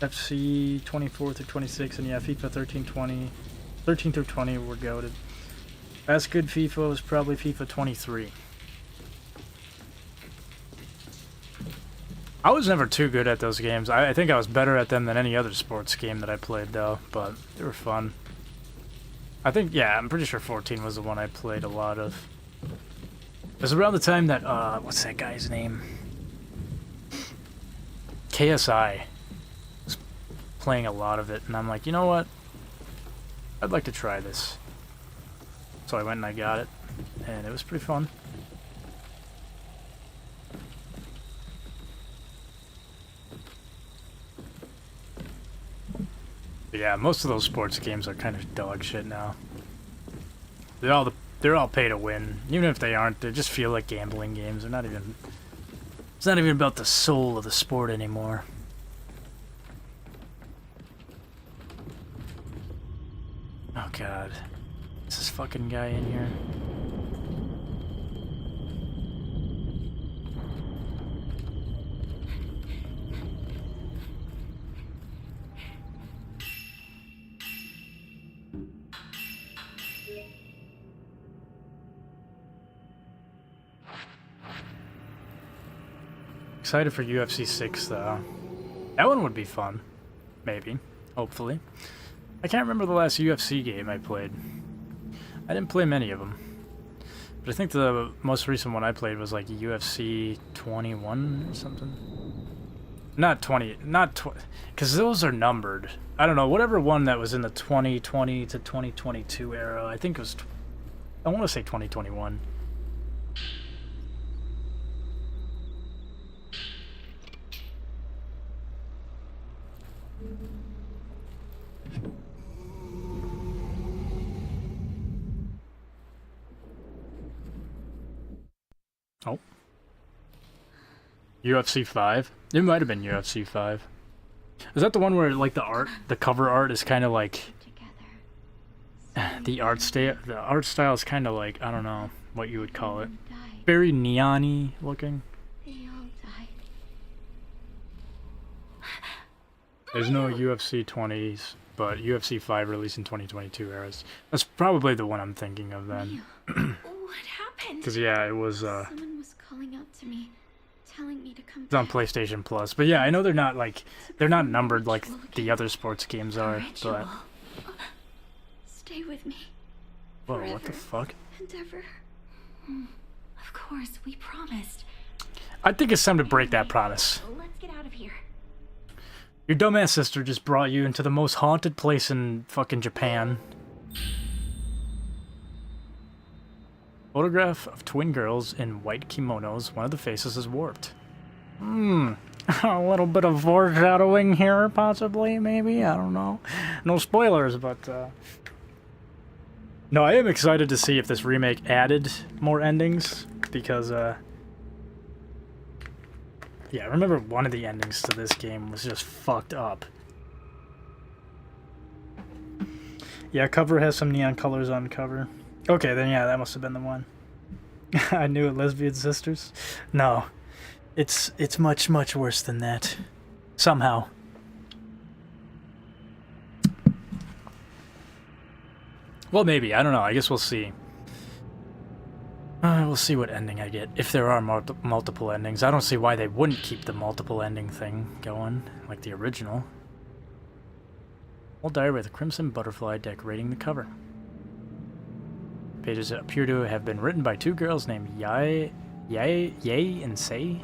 FC 24 through 26, and yeah, FIFA 13 through 20 were goated. Last good FIFA was probably FIFA 23. I was never too good at those games. I think I was better at them than any other sports game that I played, though, but they were fun. I think, yeah, I'm pretty sure 14 was the one I played a lot of. It was around the time that, what's that guy's name? KSI was playing a lot of it, and I'm like, you know what? I'd like to try this. So I went and I got it, and it was pretty fun. But yeah, most of those sports games are kind of dog shit now. They're all pay to win. Even if they aren't, they just feel like gambling games. They're not even. It's not even about the soul of the sport anymore. Oh god. Is this fucking guy in here? Excited for UFC 6 though. That one would be fun. Maybe. Hopefully. I can't remember the last UFC game I played. I didn't play many of them. But I think the most recent one I played was like UFC 21 or something. Not 20, not 20, because those are numbered. I don't know, whatever one that was in the 2020 to 2022 era, I think it was, I want to say 2021. Oh. UFC 5? It might have been UFC 5. Is that the one where, like, the cover art is kind of like... The art style is kind of like, I don't know what you would call it. Very neon-y looking. They all died. There's no UFC 20s, but UFC 5 released in 2022 eras. That's probably the one I'm thinking of then. What happened? Because, yeah, it was, Someone was calling out to me, telling me to come it's on back. PlayStation Plus. But yeah, I know they're not, like, they're not numbered like the other sports games are, but... Stay with me. Whoa, what the Forever fuck? and ever. Of course, we promised. I think it's time to break that promise. Let's get out of here. Your dumbass sister just brought you into the most haunted place in fucking Japan. Photograph of twin girls in white kimonos. One of the faces is warped. A little bit of foreshadowing here, possibly, maybe? I don't know. No spoilers, but, No, I am excited to see if this remake added more endings, because, yeah, I remember one of the endings to this game was just fucked up. Yeah, cover has some neon colors on cover. Okay, then yeah, that must have been the one. I knew it, lesbian sisters. No, it's much, much worse than that. Somehow. Well, maybe. I don't know. I guess we'll see. We'll see what ending I get. If there are multiple endings. I don't see why they wouldn't keep the multiple ending thing going, like the original. Old diary with a crimson butterfly decorating the cover. Pages that appear to have been written by two girls named Yay and Say.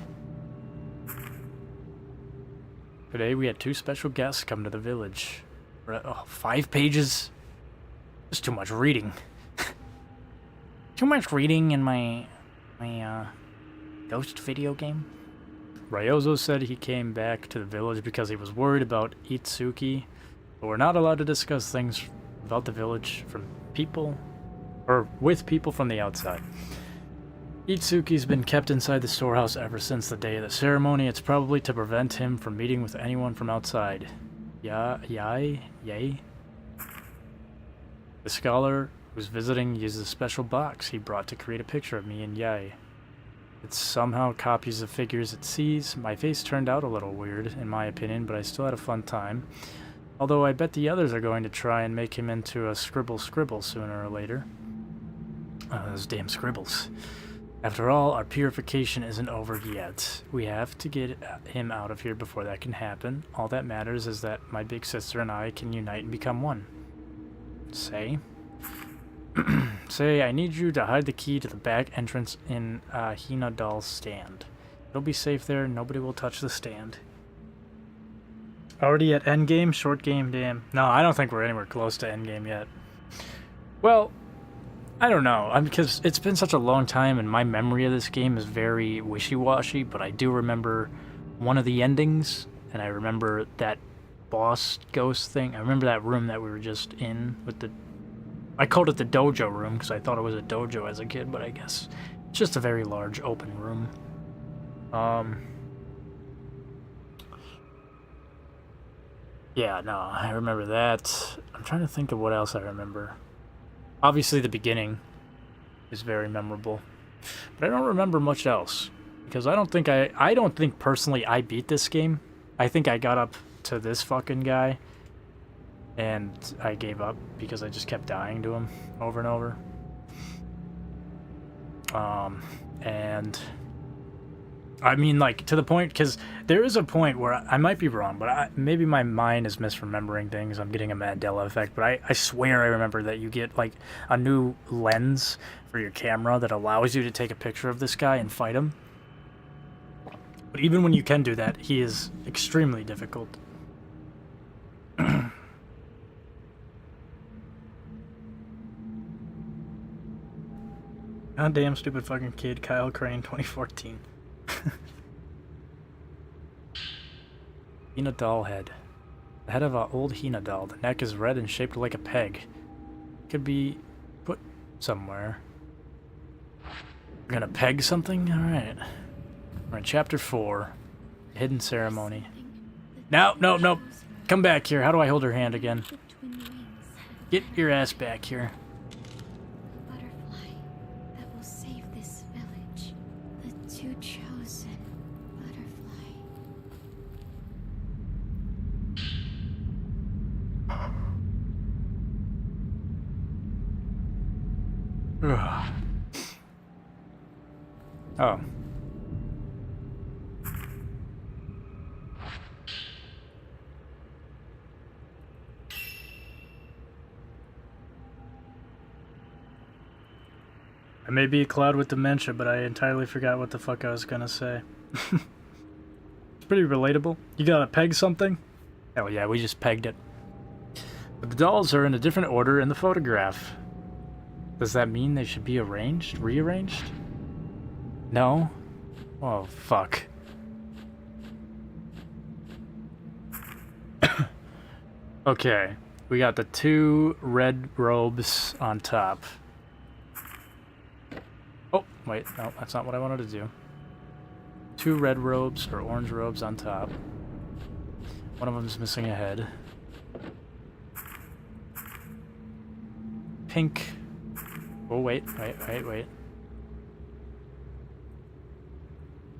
Today we had two special guests come to the village. 5 pages? There's too much reading. Too much reading in my ghost video game. Ryozo said he came back to the village because he was worried about Itsuki, but we're not allowed to discuss things about the village from people, or with people from the outside. Itsuki's been kept inside the storehouse ever since the day of the ceremony. It's probably to prevent him from meeting with anyone from outside. Yay? The scholar who's visiting used a special box he brought to create a picture of me and Yay. It somehow copies the figures it sees. My face turned out a little weird, in my opinion, but I still had a fun time. Although I bet the others are going to try and make him into a scribble sooner or later. Those damn scribbles. After all, our purification isn't over yet. We have to get him out of here before that can happen. All that matters is that my big sister and I can unite and become one. Say? Say, I need you to hide the key to the back entrance in Hina Doll's stand. It'll be safe there, nobody will touch the stand. Already at endgame? Short game, damn. No, I don't think we're anywhere close to endgame yet. Well, I don't know, because it's been such a long time and my memory of this game is very wishy-washy, but I do remember one of the endings, and I remember that boss ghost thing. I remember that room that we were just in with the... I called it the dojo room because I thought it was a dojo as a kid, but I guess it's just a very large open room. Yeah, no, I remember that. I'm trying to think of what else I remember. Obviously the beginning is very memorable, but I don't remember much else because I don't think personally I beat this game. I think I got up to this fucking guy and I gave up because I just kept dying to him over and over. And I mean, like, to the point, because there is a point where I might be wrong, but maybe my mind is misremembering things. I'm getting a Mandela effect, but I swear I remember that you get, like, a new lens for your camera that allows you to take a picture of this guy and fight him. But even when you can do that, he is extremely difficult. Goddamn stupid fucking kid, Kyle Crane, 2014. Hina doll head. The head of an old Hina doll. The neck is red and shaped like a peg. Could be put somewhere. We're gonna peg something? Alright. We're in chapter 4. Hidden ceremony. No, no, no. Come back here. How do I hold her hand again? Get your ass back here. Butterfly that will save this village. The two chosen. Butterfly. Ugh. Oh. I may be a cloud with dementia, but I entirely forgot what the fuck I was gonna say. It's pretty relatable. You gotta peg something? Oh yeah, we just pegged it. But the dolls are in a different order in the photograph. Does that mean they should be arranged? Rearranged? No? Oh, fuck. Okay, we got the 2 red robes on top. Oh, wait, no, that's not what I wanted to do. 2 red robes, or orange robes on top. One of them is missing a head. Pink. Oh, wait.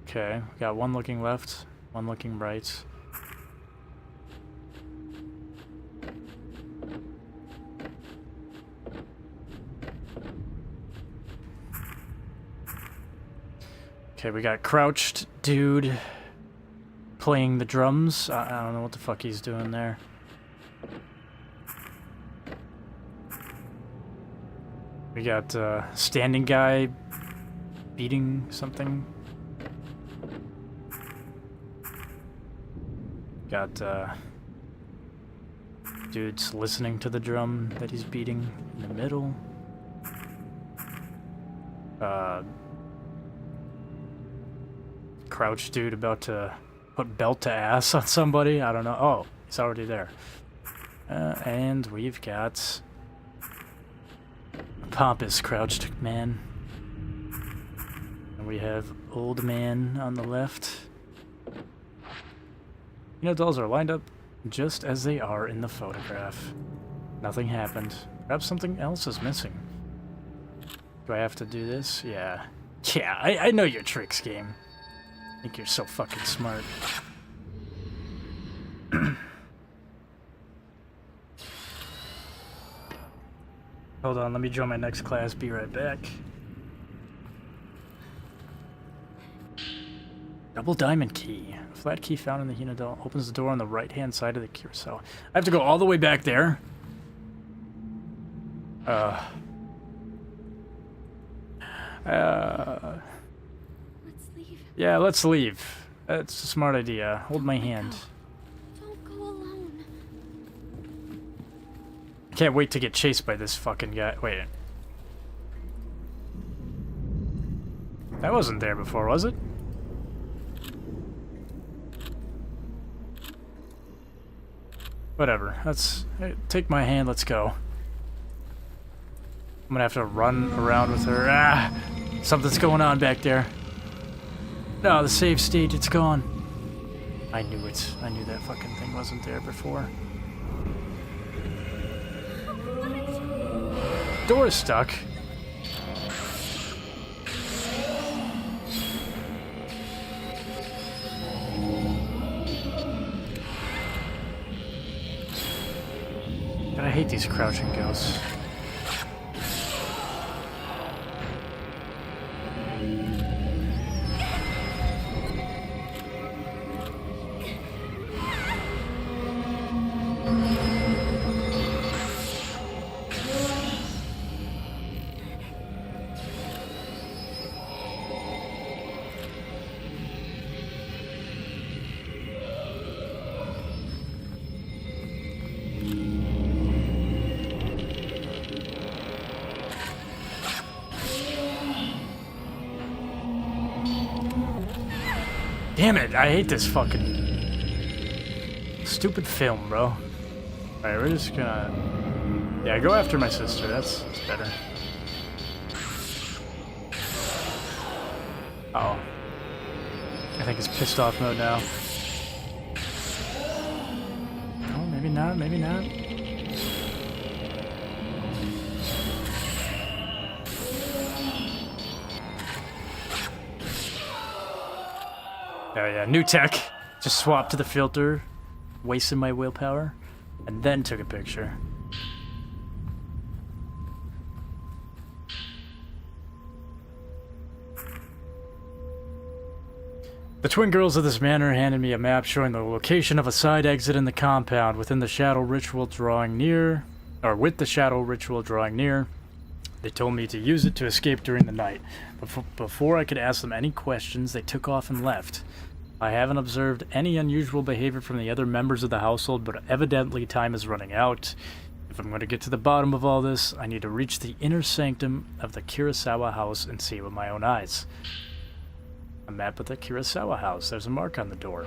Okay, we got one looking left, one looking right. Okay, we got crouched dude playing the drums. I don't know what the fuck he's doing there. We got standing guy beating something. Got dudes listening to the drum that he's beating in the middle. Crouch dude about to put belt to ass on somebody. I don't know. Oh, he's already there. And we've got a pompous crouched man. And we have old man on the left. You know, dolls are lined up just as they are in the photograph. Nothing happened. Perhaps something else is missing. Do I have to do this? Yeah. Yeah, I know your tricks, game. I think you're so fucking smart. Hold on, let me join my next class. Be right back. Double diamond key. A flat key found in the Hina doll opens the door on the right-hand side of the carousel. I have to go all the way back there. Let's leave. Yeah, let's leave. That's a smart idea. Hold my hand. Don't go alone. I can't wait to get chased by this fucking guy. Wait. That wasn't there before, was it? Whatever. Let's take my hand. Let's go. I'm gonna have to run around with her. Ah! Something's going on back there. No, the save stage, it's gone. I knew it. I knew that fucking thing wasn't there before. Door is stuck. God, I hate these crouching ghosts. Damn it, I hate this fucking stupid film, bro. Alright, we're just gonna... Yeah, go after my sister, that's better. Uh oh. I think it's pissed off mode now. Oh, maybe not, maybe not. Oh yeah, new tech. Just swapped to the filter, wasted my willpower, and then took a picture. The twin girls of this manor handed me a map showing the location of a side exit in the compound within the shadow ritual drawing near, or with the shadow ritual drawing near. They told me to use it to escape during the night. Before I could ask them any questions, they took off and left. I haven't observed any unusual behavior from the other members of the household, but evidently time is running out. If I'm going to get to the bottom of all this, I need to reach the inner sanctum of the Kurosawa house and see with my own eyes. A map of the Kurosawa house. There's a mark on the door.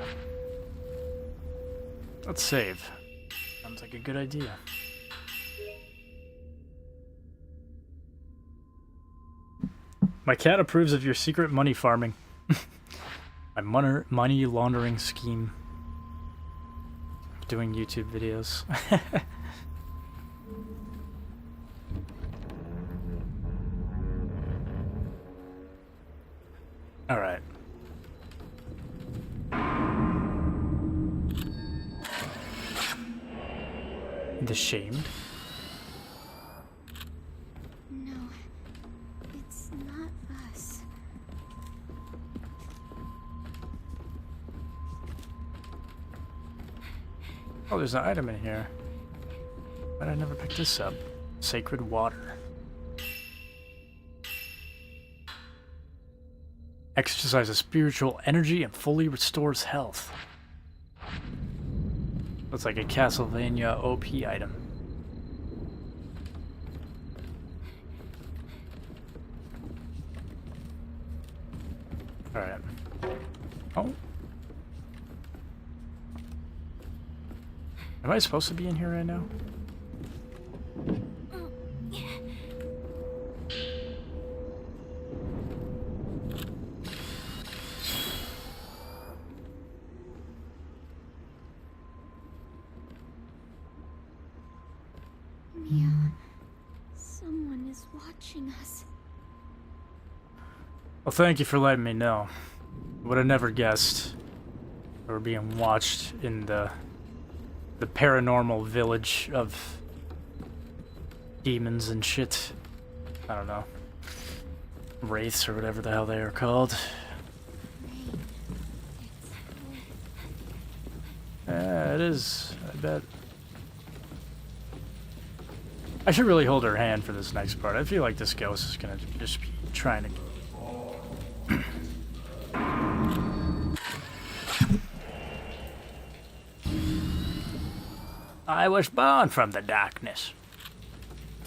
Let's save. Sounds like a good idea. My cat approves of your secret money farming. My money laundering scheme. Doing YouTube videos. Alright. Ashamed? No, it's not us. Oh, there's an item in here. But I never picked this up. Sacred water. Exercises spiritual energy and fully restores health. Looks like a Castlevania OP item. Alright. Oh. Am I supposed to be in here right now? Mio, someone is watching us. Well, thank you for letting me know. Would have never guessed we were being watched in the paranormal village of demons and shit. I don't know. Wraiths or whatever the hell they are called. It is, I bet. I should really hold her hand for this next part. I feel like this ghost is gonna just be trying to... I was born from the darkness.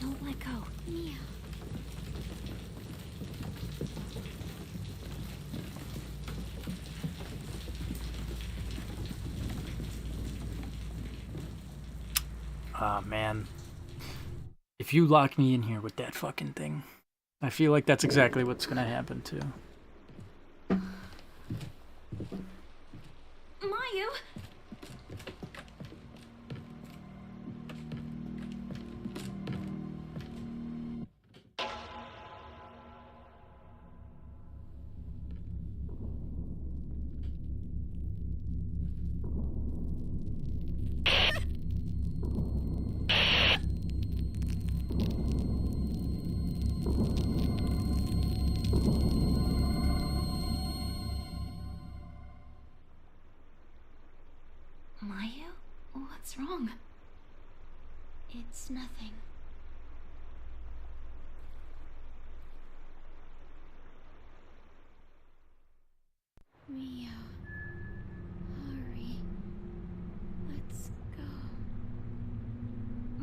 Don't let go. Mio. Ah, man. If you lock me in here with that fucking thing, I feel like that's exactly what's gonna happen too. Mayu! Mayu? What's wrong? It's nothing. Mio. Hurry. Let's go.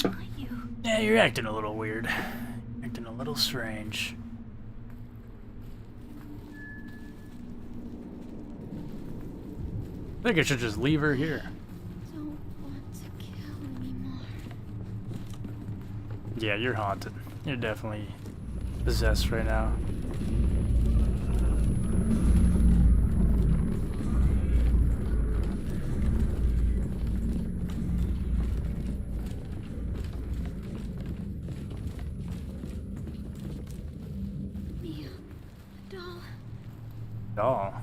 Mayu? Yeah, you're acting a little weird. Acting a little strange. I think I should just leave her here. Don't want to kill me more. Yeah, you're haunted. You're definitely possessed right now. Mia, doll. Oh.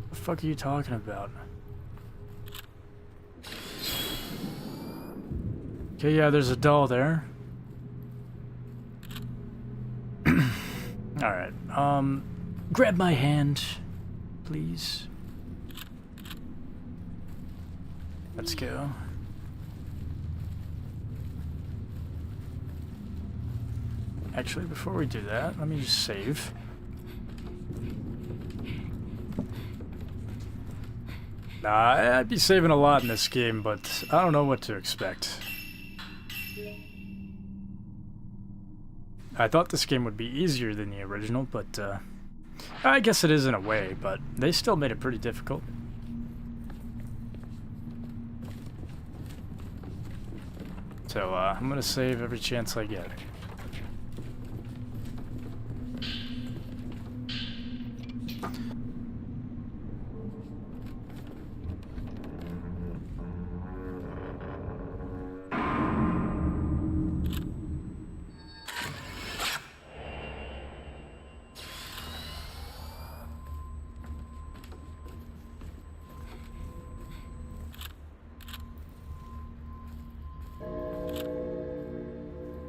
What the fuck are you talking about? Okay, yeah, there's a doll there. Alright, grab my hand, please. Let's go. Actually, before we do that, let me just save. Nah, I'd be saving a lot in this game, but I don't know what to expect. I thought this game would be easier than the original, but I guess it is in a way, but they still made it pretty difficult. So I'm gonna save every chance I get.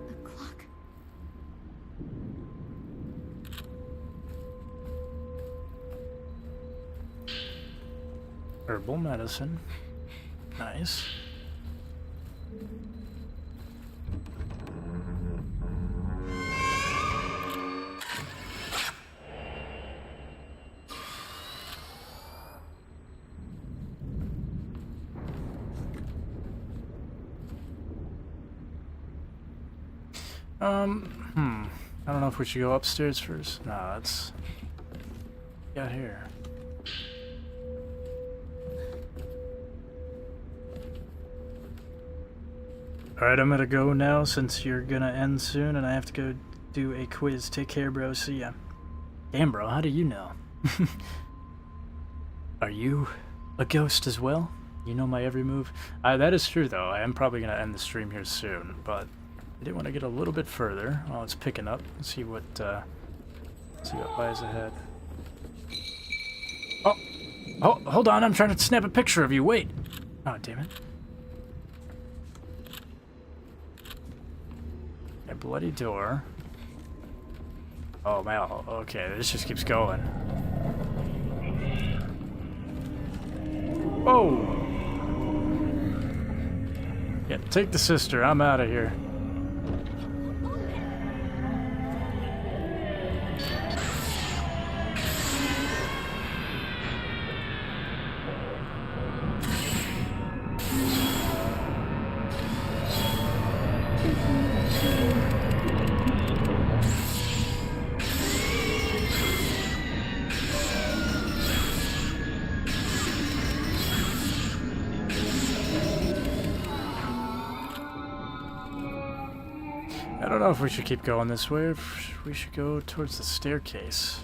The clock. Herbal medicine. Nice. I don't know if we should go upstairs first. No, that's... Got here. Alright, I'm gonna go now since you're gonna end soon and I have to go do a quiz. Take care, bro. See ya. Damn, bro, how do you know? Are you a ghost as well? You know my every move? That is true, though. I am probably gonna end the stream here soon, but I did want to get a little bit further. Oh, it's picking up. Let's see what lies ahead. Oh, hold on. I'm trying to snap a picture of you. Wait. Oh, damn it. A bloody door. Oh, man. Okay, this just keeps going. Whoa. Yeah, take the sister. I'm out of here. I don't know if we should keep going this way or if we should go towards the staircase.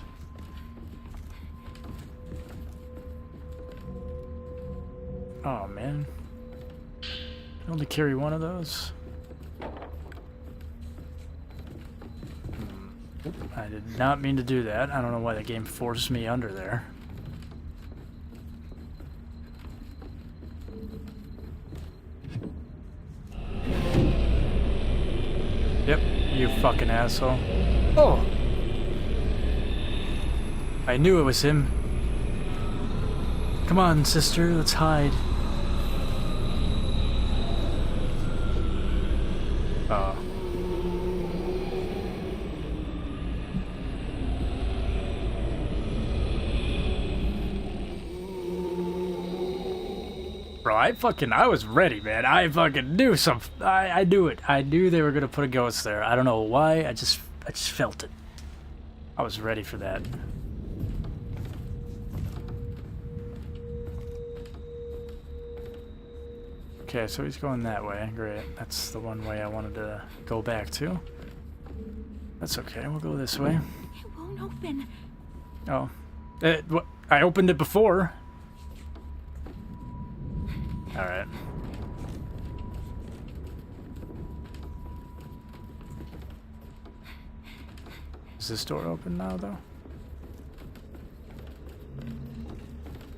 Oh man. I can only carry one of those. I did not mean to do that. I don't know why the game forced me under there. Yep, you fucking asshole. Oh! I knew it was him. Come on, sister, let's hide. Bro, I was ready, man. I fucking knew I knew it. I knew they were gonna put a ghost there. I don't know why. I just felt it. I was ready for that. Okay, so he's going that way. Great. That's the one way I wanted to go back to. That's okay. We'll go this way. It won't open. Oh. I opened it before. Alright. Is this door open now, though?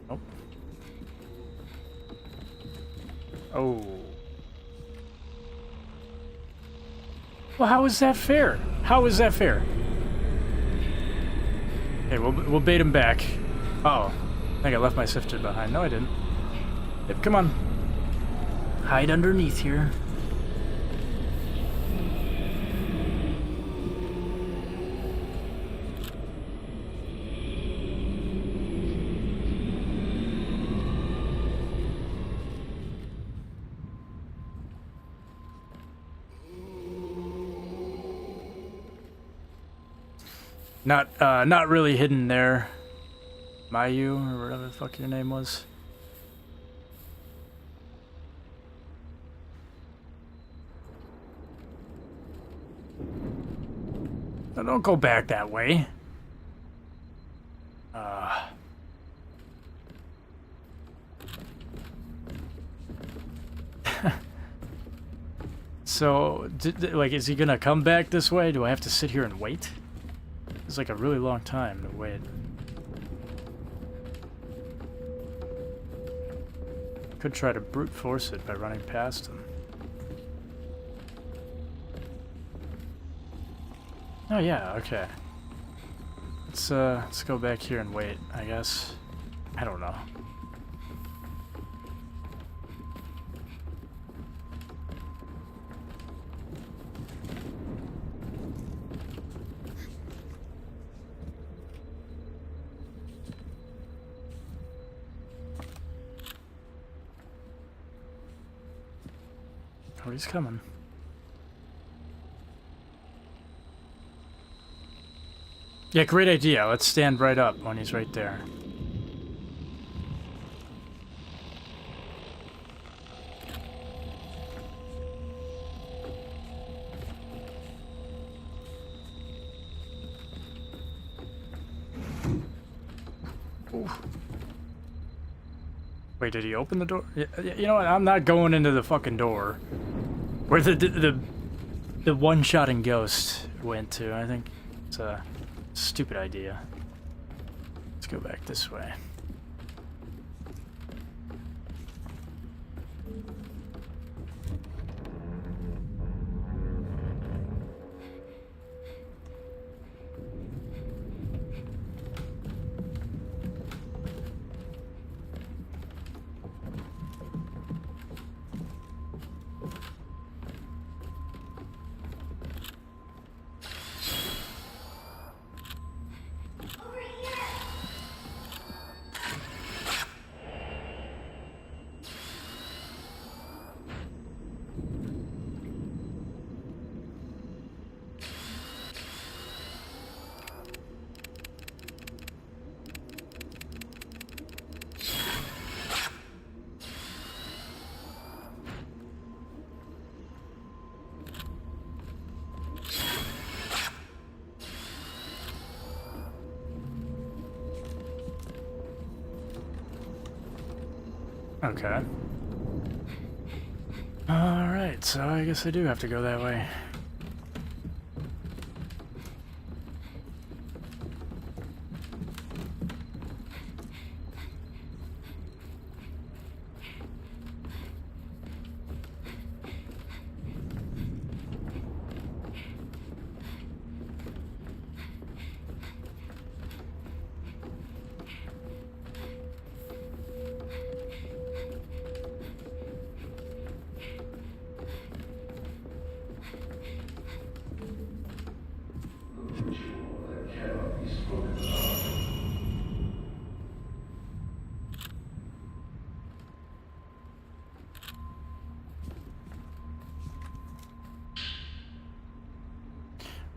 Nope. Oh. Well, how is that fair? How is that fair? Okay, we'll bait him back. Uh-oh. I think I left my sifter behind. No, I didn't. Yep, come on. Hide underneath here. Not really hidden there. Mayu, or whatever the fuck your name was. No, don't go back that way. So, like, is he gonna come back this way? Do I have to sit here and wait? It's like a really long time to wait. Could try to brute force it by running past him. Oh yeah, okay. Let's go back here and wait, I guess. I don't know. Oh, he's coming. Yeah, great idea. Let's stand right up when he's right there. Ooh. Wait, did he open the door? Yeah, you know what? I'm not going into the fucking door. Where the one-shotting ghost went to. I think it's a stupid idea. Let's go back this way. Okay. Alright, so I guess I do have to go that way.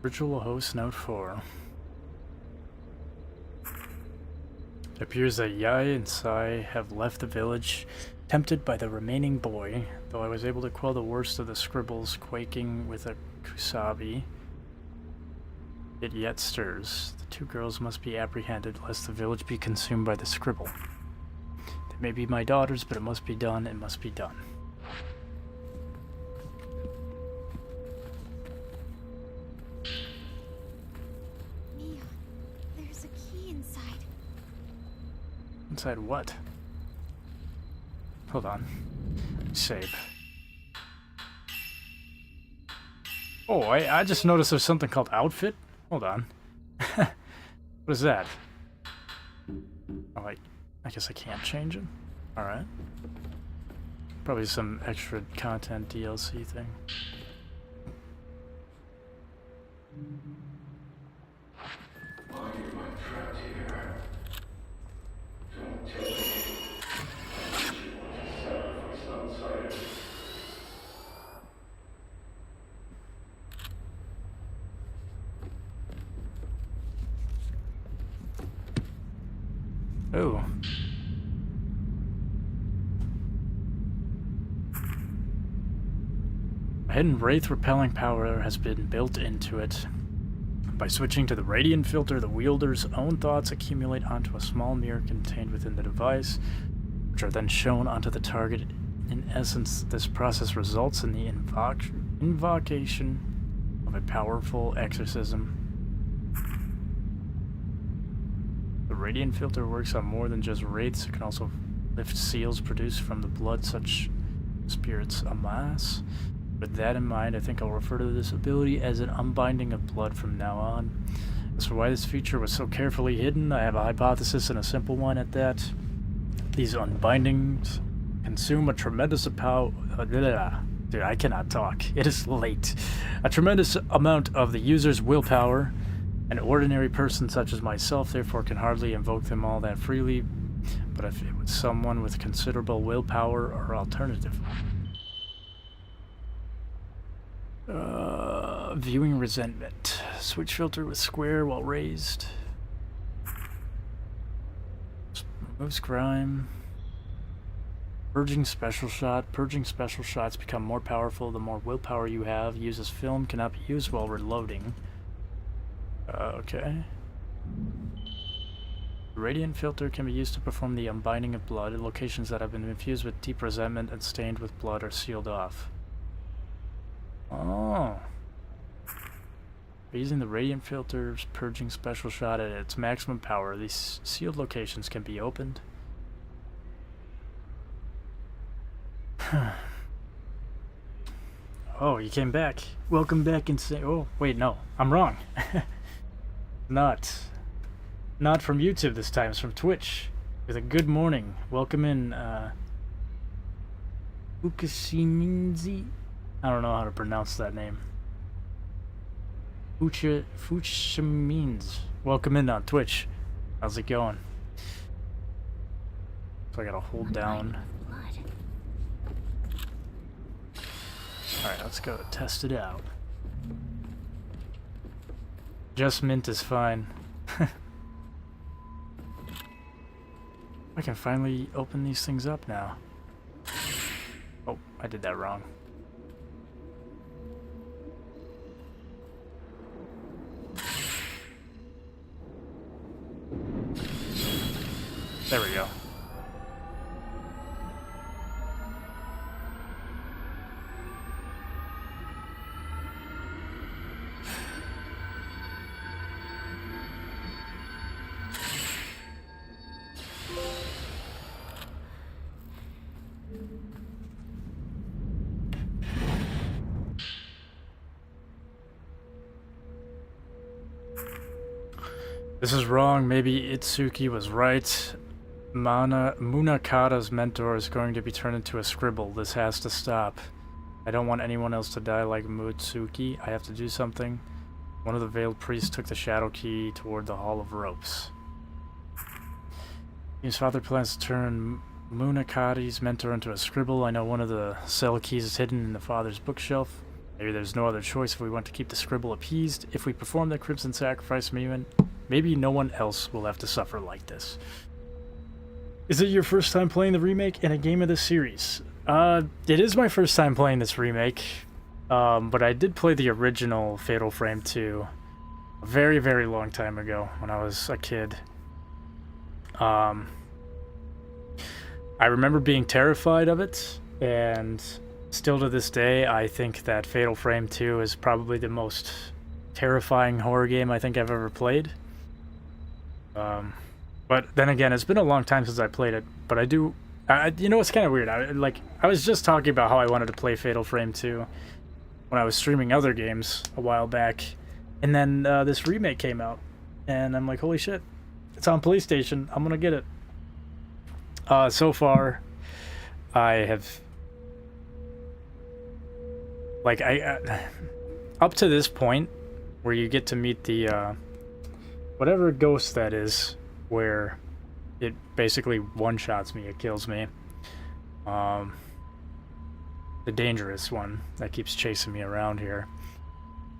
Ritual host note 4. It appears that Yai and Sai have left the village, tempted by the remaining boy, though I was able to quell the worst of the scribbles quaking with a kusabi. It yet stirs. The two girls must be apprehended, lest the village be consumed by the scribble. They may be my daughters, but it must be done, it must be done. Mia, there's a key inside. Inside what? Hold on. Save. Oh, I just noticed there's something called outfit. Hold on. What is that? Oh, I guess I can't change it. Alright. Probably some extra content DLC thing. Why am I trapped here? Don't tell me. You want to sacrifice outsiders. Oh. A hidden wraith repelling power has been built into it. By switching to the radiant filter, the wielder's own thoughts accumulate onto a small mirror contained within the device, which are then shown onto the target. In essence, this process results in the invocation of a powerful exorcism. The radiant filter works on more than just wraiths. It can also lift seals produced from the blood such spirits amass. With that in mind, I think I'll refer to this ability as an unbinding of blood from now on. As for why this feature was so carefully hidden, I have a hypothesis and a simple one at that. These unbindings consume a tremendous amount... Dude, I cannot talk. It is late. A tremendous amount of the user's willpower. An ordinary person such as myself, therefore, can hardly invoke them all that freely. But if it was someone with considerable willpower or alternative... viewing resentment. Switch filter with square while raised. Removes crime. Purging special shot. Purging special shots become more powerful the more willpower you have. Uses film, cannot be used while reloading. Okay. Radiant filter can be used to perform the unbinding of blood. Locations that have been infused with deep resentment and stained with blood are sealed off. Oh. By using the radiant filter's purging special shot at its maximum power, these sealed locations can be opened. Oh, you came back. Welcome back and say, oh, wait, no, I'm wrong. Not from YouTube this time, it's from Twitch. With a good morning. Welcome in, Ukashiminzi. I don't know how to pronounce that name. Fuchimins. Welcome in on Twitch. How's it going? So I gotta hold down. Alright, let's go test it out. Just mint is fine. I can finally open these things up now. Oh, I did that wrong. There we go. This is wrong. Maybe Itsuki was right. Munakata's mentor is going to be turned into a scribble. This has to stop. I don't want anyone else to die like Mutsuki. I have to do something. One of the veiled priests took the shadow key toward the Hall of Ropes. His father plans to turn Munakati's mentor into a scribble. I know one of the cell keys is hidden in the father's bookshelf. Maybe there's no other choice if we want to keep the scribble appeased. If we perform the Crimson Sacrifice, maybe no one else will have to suffer like this. Is it your first time playing the remake in a game of this series? It is my first time playing this remake, but I did play the original Fatal Frame 2 a very, very long time ago when I was a kid. I remember being terrified of it, and still to this day, I think that Fatal Frame 2 is probably the most terrifying horror game I think I've ever played. But then again, it's been a long time since I played it, but I do... you know, it's kind of weird. I was just talking about how I wanted to play Fatal Frame 2 when I was streaming other games a while back, and then this remake came out, and I'm like, holy shit, it's on PlayStation, I'm gonna get it. So far, I have... Like, up to this point, where you get to meet the, whatever ghost that is, where it basically one-shots me, it kills me. The dangerous one that keeps chasing me around here.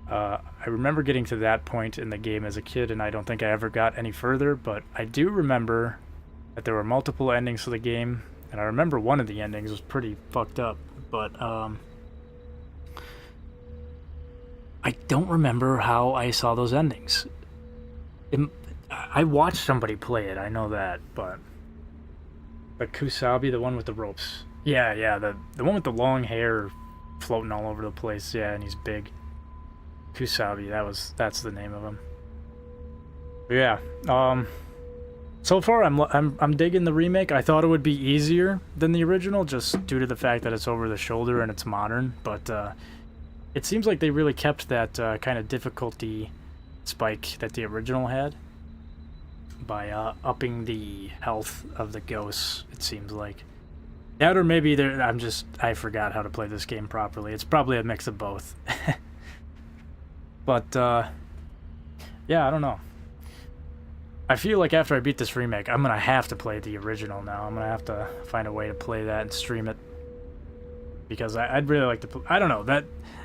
I remember getting to that point in the game as a kid, and I don't think I ever got any further, but I do remember that there were multiple endings to the game, and I remember one of the endings was pretty fucked up, but, I don't remember how I saw those endings. I watched somebody play it, I know that, but... The Kusabi, the one with the ropes. Yeah, the one with the long hair floating all over the place, yeah, and he's big. Kusabi, that's the name of him. But yeah, so far I'm digging the remake. I thought it would be easier than the original, just due to the fact that it's over the shoulder and it's modern, but, it seems like they really kept that kind of difficulty spike that the original had by upping the health of the ghosts, it seems like. That, or maybe I forgot how to play this game properly. It's probably a mix of both. But, yeah, I don't know. I feel like after I beat this remake, I'm gonna have to play the original now. I'm gonna have to find a way to play that and stream it. Because I'd really like to... I don't know,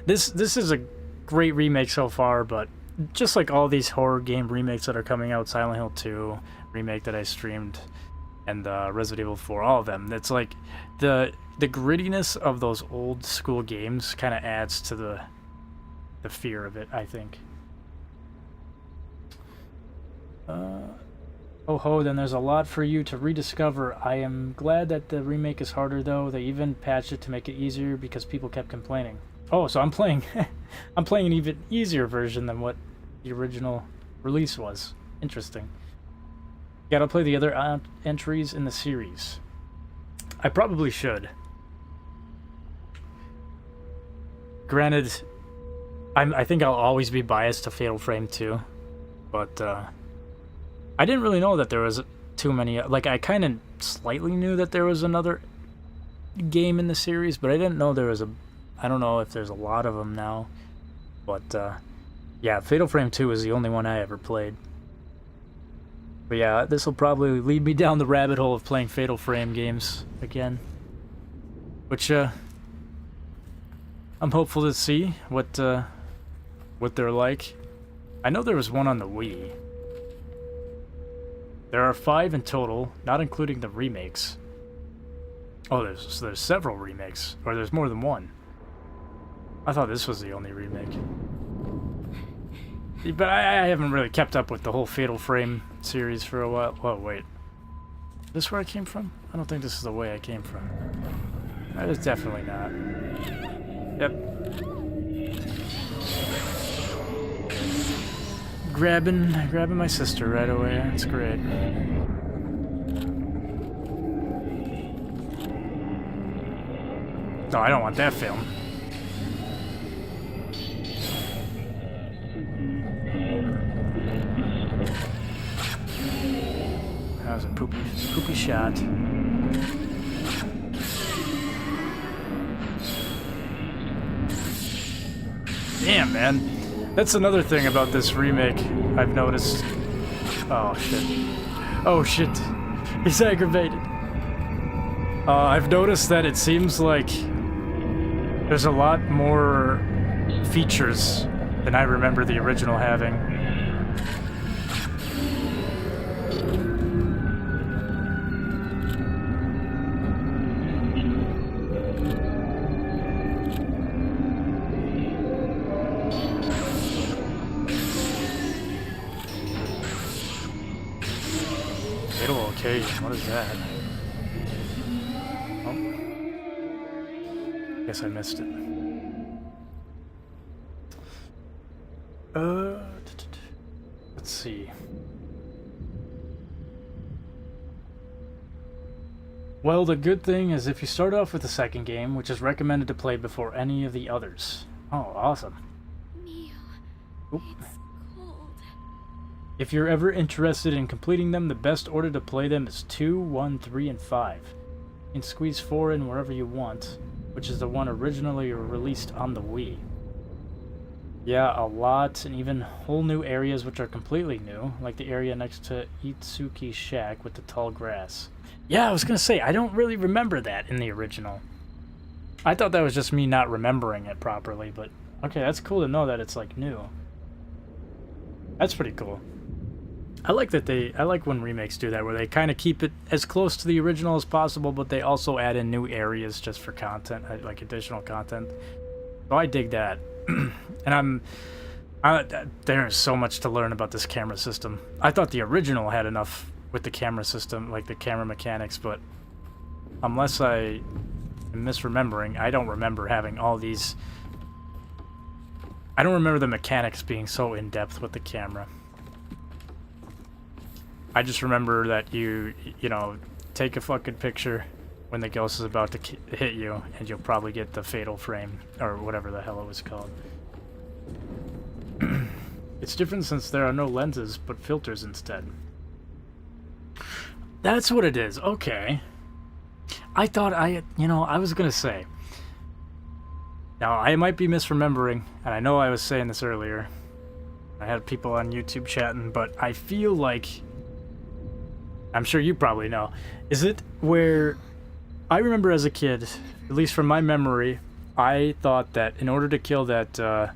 this is a great remake so far, but just like all these horror game remakes that are coming out, Silent Hill 2 remake that I streamed, and Resident Evil 4, all of them, it's like the grittiness of those old school games kind of adds to the fear of it, I think. Oh ho, then there's a lot for you to rediscover. I am glad that the remake is harder though. They even patched it to make it easier because people kept complaining. Oh, so I'm playing I'm playing an even easier version than what the original release was. Interesting. Gotta play the other entries in the series. I probably should. Granted, I think I'll always be biased to Fatal Frame 2, but I didn't really know that there was too many. Like, I kind of slightly knew that there was another game in the series, but I didn't know there was I don't know if there's a lot of them now, but yeah, Fatal Frame 2 is the only one I ever played. But yeah, this will probably lead me down the rabbit hole of playing Fatal Frame games again, which I'm hopeful to see what they're like. I know there was one on the Wii. There are 5 in total, not including the remakes. Oh, there's several remakes, or there's more than one. I thought this was the only remake. But I haven't really kept up with the whole Fatal Frame series for a while. Oh, wait. Is this where I came from? I don't think this is the way I came from. That is definitely not. Yep. Grabbing my sister right away. That's great. No, I don't want that film. That was a poopy shot. Damn, man. That's another thing about this remake I've noticed. Oh, shit. Oh, shit. He's aggravated. I've noticed that it seems like there's a lot more features than I remember the original having. Fatal occasion, what is that? Oh. Guess I missed it. Let's see. Well, the good thing is if you start off with the second game, which is recommended to play before any of the others. Oh, awesome. Mio, Oop. it's cold. If you're ever interested in completing them, the best order to play them is 2, 1, 3, and 5. You can squeeze 4 in wherever you want, which is the one originally released on the Wii. Yeah, a lot, and even whole new areas which are completely new, like the area next to Itsuki's shack with the tall grass. Yeah, I was gonna say, I don't really remember that in the original. I thought that was just me not remembering it properly, but okay, that's cool to know that it's like new. That's pretty cool. I like when remakes do that, where they kind of keep it as close to the original as possible, but they also add in new areas just for content, like additional content. So I dig that. And there is so much to learn about this camera system. I thought the original had enough with the camera system, like the camera mechanics, but unless I am misremembering, I don't remember having all these. I don't remember the mechanics being so in-depth with the camera. I just remember that you know, take a fucking picture when the ghost is about to hit you, and you'll probably get the fatal frame, or whatever the hell it was called. It's different since there are no lenses, but filters instead. That's what it is, okay. I thought I was gonna say. Now, I might be misremembering, and I know I was saying this earlier. I had people on YouTube chatting, but I feel like... I'm sure you probably know. Is it where... I remember as a kid, at least from my memory, I thought that in order to kill that, I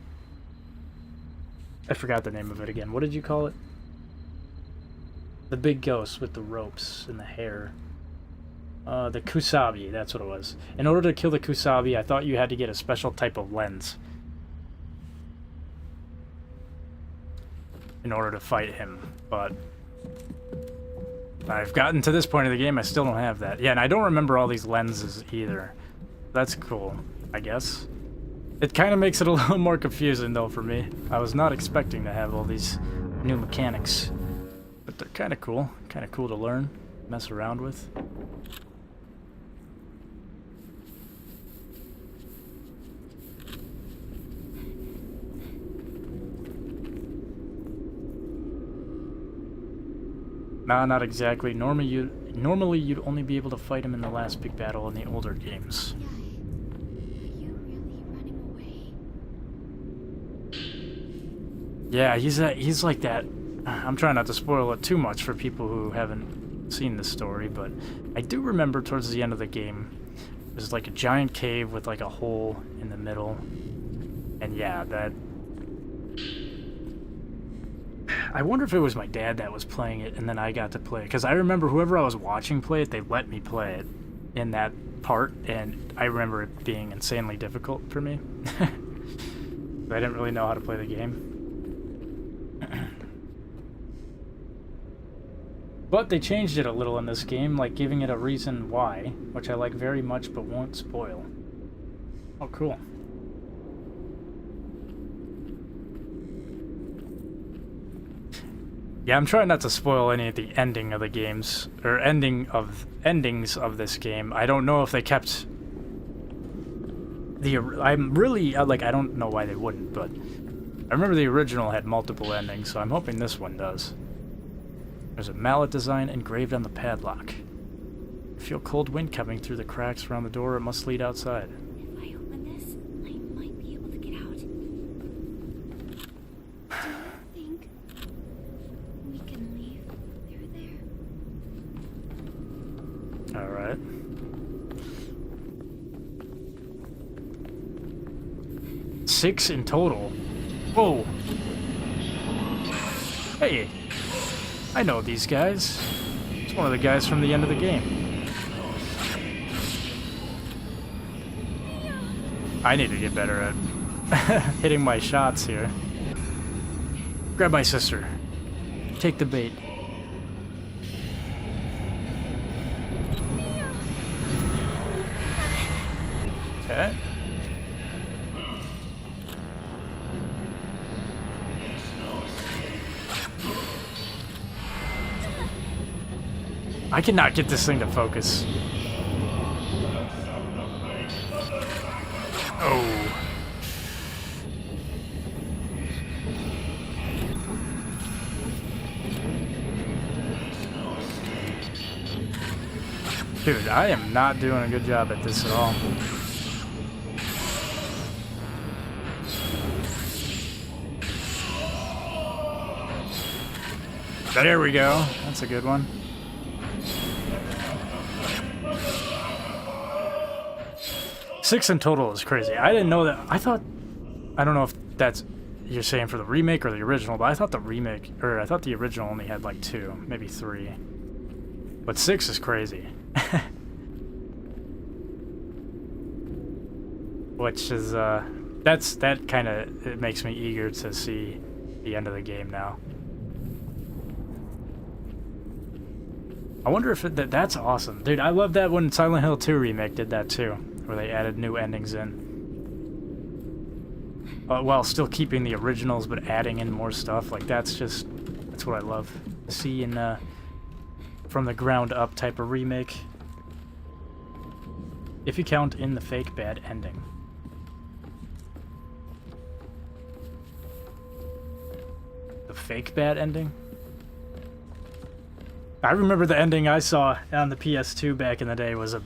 forgot the name of it again. What did you call it? The big ghost with the ropes and the hair. The Kusabi, that's what it was. In order to kill the Kusabi, I thought you had to get a special type of lens in order to fight him, but... I've gotten to this point of the game, I still don't have that. Yeah, and I don't remember all these lenses either. That's cool, I guess. It kind of makes it a little more confusing, though, for me. I was not expecting to have all these new mechanics. But they're kind of cool. Kind of cool to learn, mess around with. Nah, not exactly. Normally you'd only be able to fight him in the last big battle in the older games. Yeah, are you really running away? Yeah, he's like that. I'm trying not to spoil it too much for people who haven't seen the story, but I do remember towards the end of the game, there's like a giant cave with like a hole in the middle, and yeah, that... I wonder if it was my dad that was playing it and then I got to play it. Because I remember whoever I was watching play it, they let me play it in that part. And I remember it being insanely difficult for me. I didn't really know how to play the game. But they changed it a little in this game, like giving it a reason why. Which I like very much but won't spoil. Oh, cool. Yeah, I'm trying not to spoil any of the ending of the games, or endings of this game. I don't know if they kept the... I'm really, like, I don't know why they wouldn't, but I remember the original had multiple endings, so I'm hoping this one does. There's a mallet design engraved on the padlock. I feel cold wind coming through the cracks around the door. It must lead outside. If I open this, I might be able to get out. Do you think we can leave through there? Alright. 6 in total. Whoa. Hey, I know these guys. It's one of the guys from the end of the game. I need to get better at hitting my shots here. Grab my sister. Take the bait. Okay. I cannot get this thing to focus. Oh. Dude, I am not doing a good job at this at all. There we go. That's a good one. Six in total is crazy. I didn't know that. I thought, I don't know if that's you're saying for the remake or the original, but I thought the remake, or I thought the original only had like 2, maybe 3. But 6 is crazy. Which is, that kind of, it makes me eager to see the end of the game now. I wonder if that's awesome. Dude, I love that when Silent Hill 2 Remake did that too, where they added new endings in. While still keeping the originals, but adding in more stuff. Like, that's what I love. Seeing, from the ground up type of remake. If you count in the fake bad ending. The fake bad ending? I remember the ending I saw on the PS2 back in the day was a...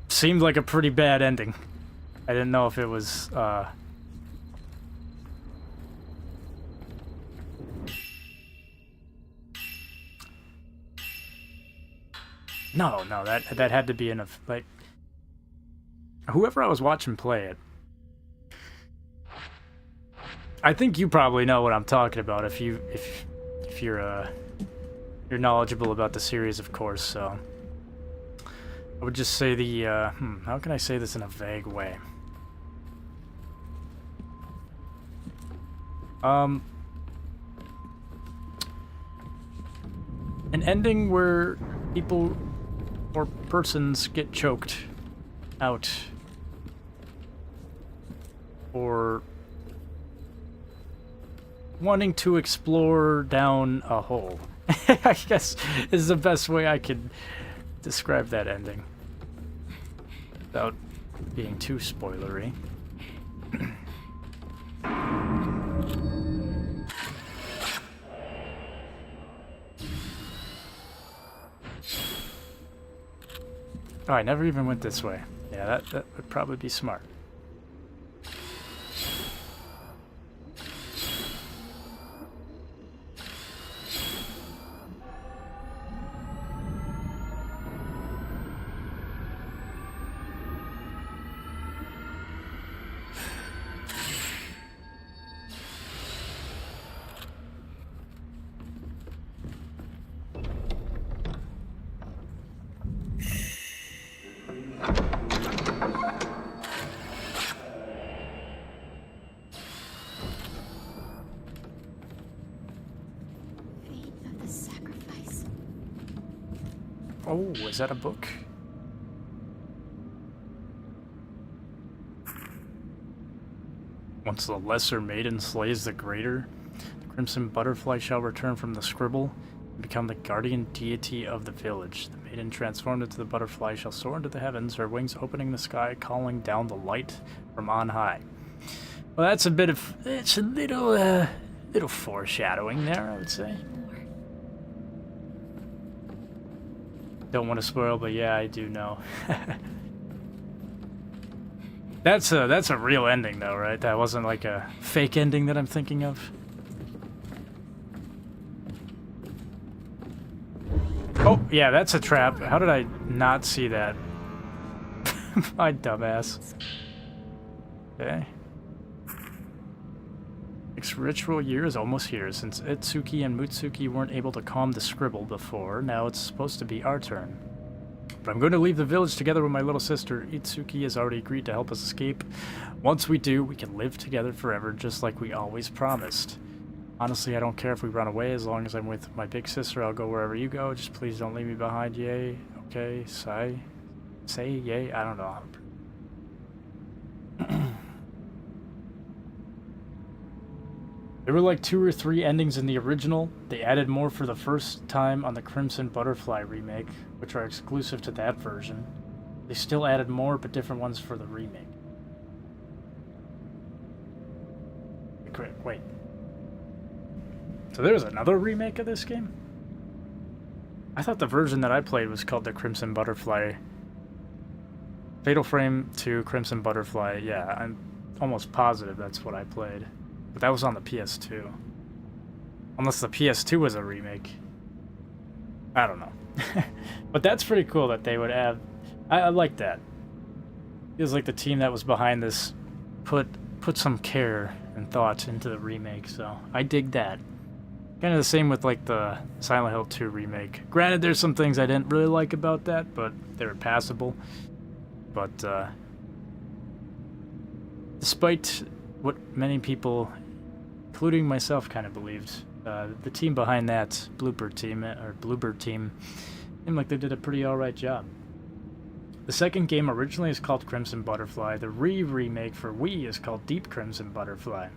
seemed like a pretty bad ending. I didn't know if it was, No, that had to be in a... like... Whoever I was watching play it. I think you probably know what I'm talking about if you're knowledgeable about the series, of course, so... I would just say the, how can I say this in a vague way? An ending where people or persons get choked out. Or wanting to explore down a hole. I guess is the best way I could describe that ending without being too spoilery. Oh, I never even went this way. Yeah, that would probably be smart. Oh, is that a book? Once the lesser maiden slays the greater, the crimson butterfly shall return from the scribble and become the guardian deity of the village. The maiden transformed into the butterfly shall soar into the heavens, her wings opening the sky, calling down the light from on high. Well, that's a bit of... it's a little foreshadowing there, I would say. Don't want to spoil, but yeah, I do know. That's a real ending, though, right? That wasn't like a fake ending that I'm thinking of. Oh, yeah, that's a trap. How did I not see that? My dumbass. Okay. Next ritual year is almost here. Since Itsuki and Mutsuki weren't able to calm the scribble before, now it's supposed to be our turn. But I'm going to leave the village together with my little sister. Itsuki has already agreed to help us escape. Once we do, we can live together forever, just like we always promised. Honestly, I don't care if we run away. As long as I'm with my big sister, I'll go wherever you go. Just please don't leave me behind, yay. Okay, say yay? I don't know. There were like 2 or 3 endings in the original. They added more for the first time on the Crimson Butterfly Remake, which are exclusive to that version. They still added more, but different ones for the remake. Wait. So there's another remake of this game? I thought the version that I played was called the Crimson Butterfly. Fatal Frame 2 Crimson Butterfly. Yeah, I'm almost positive that's what I played. But that was on the PS2. Unless the PS2 was a remake. I don't know. But that's pretty cool that they would have... I like that. Feels like the team that was behind this put some care and thought into the remake, so I dig that. Kind of the same with like the Silent Hill 2 remake. Granted, there's some things I didn't really like about that, but they were passable. But despite what many people, including myself, kind of believed, the team behind that Bloober team seemed like they did a pretty alright job. The second game originally is called Crimson Butterfly. The remake for Wii is called Deep Crimson Butterfly.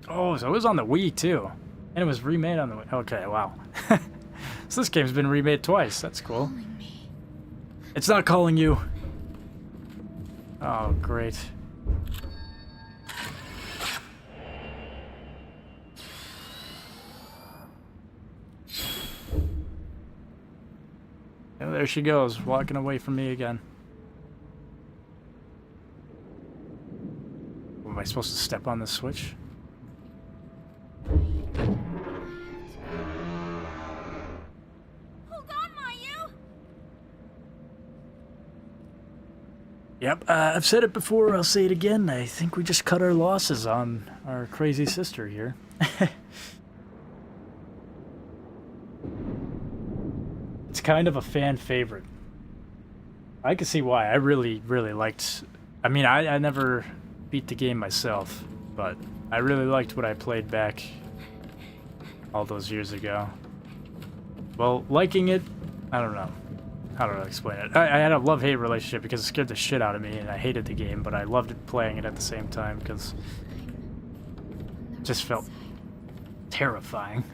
Oh, so it was on the Wii too. And it was remade on the Wii. Okay, wow. So this game's been remade twice. That's cool. It's not calling you. Oh, great. And there she goes, walking away from me again. Am I supposed to step on the switch? Hold on, Mayu! Yep, I've said it before, I'll say it again. I think we just cut our losses on our crazy sister here. It's kind of a fan favorite. I can see why. I really, really liked... I mean, I never beat the game myself, but I really liked what I played back all those years ago. Well, liking it, I don't know. How do I explain it? I had a love-hate relationship because it scared the shit out of me, and I hated the game, but I loved it playing it at the same time because it just felt terrifying.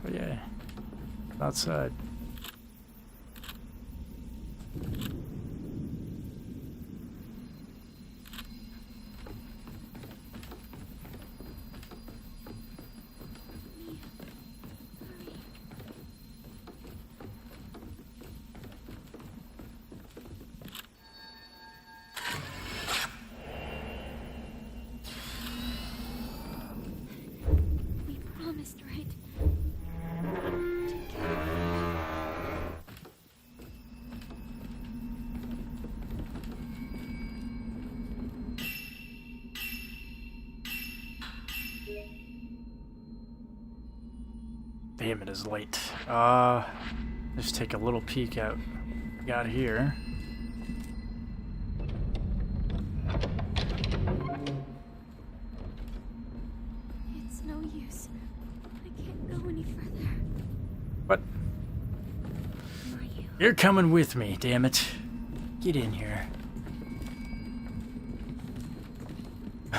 But yeah, outside. We promised, right? Damn, it is late. Let's take a little peek at what we got here. It's no use. I can't go any further. What? Mayu. You're coming with me, damn it. Get in here.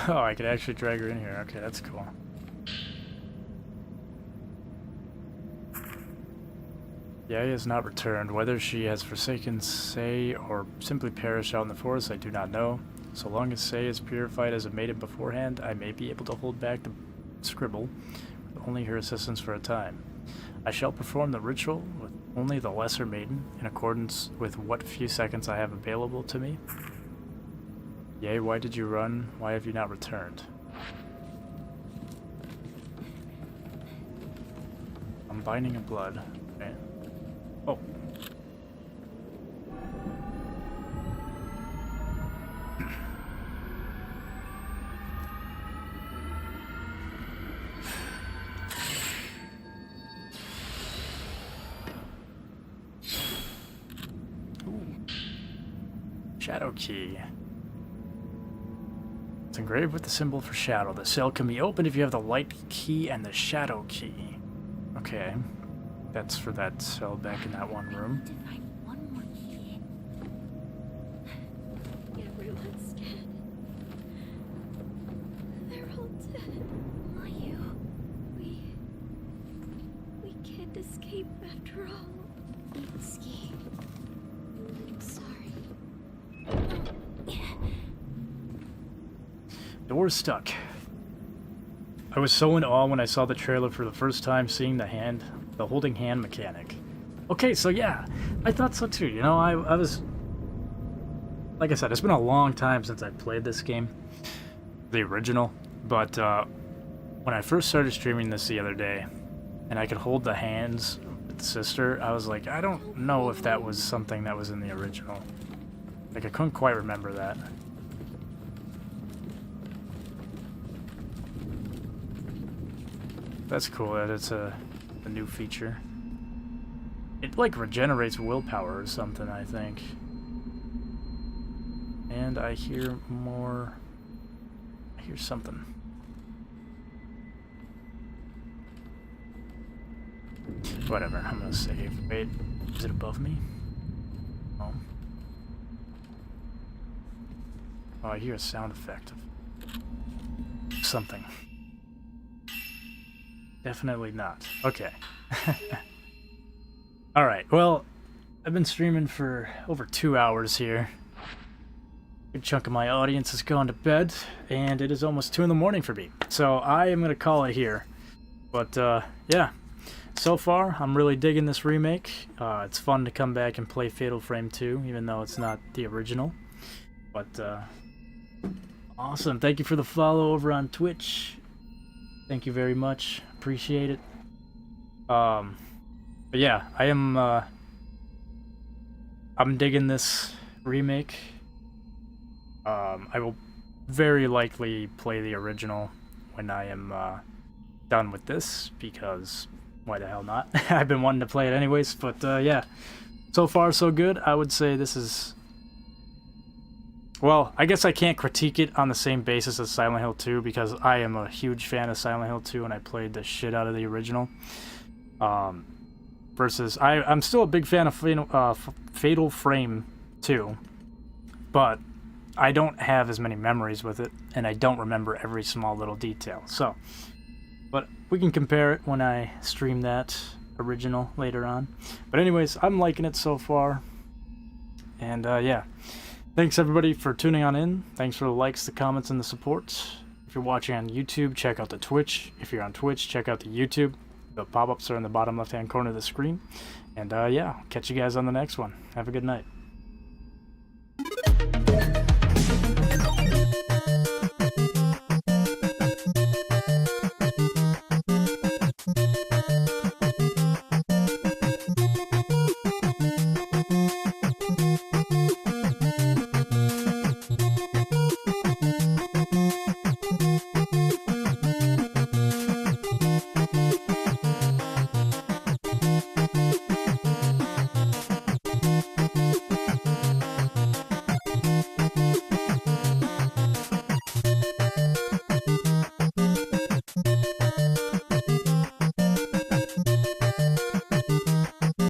Oh, I could actually drag her in here. Okay, that's cool. Yae has not returned. Whether she has forsaken Sei or simply perished out in the forest, I do not know. So long as Sei is purified as a maiden beforehand, I may be able to hold back the scribble with only her assistance for a time. I shall perform the ritual with only the lesser maiden, in accordance with what few seconds I have available to me. Yae, why did you run? Why have you not returned? Binding of blood. Okay. Oh. Shadow key. It's engraved with the symbol for shadow. The cell can be opened if you have the light key and the shadow key. Okay. That's for that cell back in that one room. To find one more key. Everyone's dead. They're all dead. Mayu, we can't escape after all. Ski. I'm sorry. Door's stuck. I was so in awe when I saw the trailer for the first time, seeing the holding hand mechanic. Okay, so yeah, I thought so too. You know, I was, like I said, it's been a long time since I played this game, the original, but when I first started streaming this the other day, and I could hold the hands with the sister, I was like, I don't know if that was something that was in the original. Like, I couldn't quite remember that. That's cool that it's a new feature. It like regenerates willpower or something, I think. And I hear more. I hear something. Whatever, I'm gonna save. Wait, is it above me? Oh. Oh, I hear a sound effect of something. Definitely not. Okay. Alright, well, I've been streaming for over 2 hours here. A good chunk of my audience has gone to bed, and it is almost 2 in the morning for me. So I am going to call it here. But, yeah. So far, I'm really digging this remake. It's fun to come back and play Fatal Frame 2, even though it's not the original. But, awesome. Thank you for the follow over on Twitch. Thank you very much. Appreciate it. But yeah, I'm digging this remake. I will very likely play the original when I am done with this, because why the hell not? I've been wanting to play it anyways, but yeah. So far so good. I would say this is... Well, I guess I can't critique it on the same basis as Silent Hill 2, because I am a huge fan of Silent Hill 2 and I played the shit out of the original. Versus, I'm still a big fan of Fatal Frame 2, but I don't have as many memories with it, and I don't remember every small little detail. So, but we can compare it when I stream that original later on. But anyways, I'm liking it so far, and yeah. Thanks everybody for tuning on in. Thanks for the likes, the comments, and the support. If you're watching on YouTube, check out the Twitch. If you're on Twitch, check out the YouTube. The pop-ups are in the bottom left-hand corner of the screen. And yeah, catch you guys on the next one. Have a good night.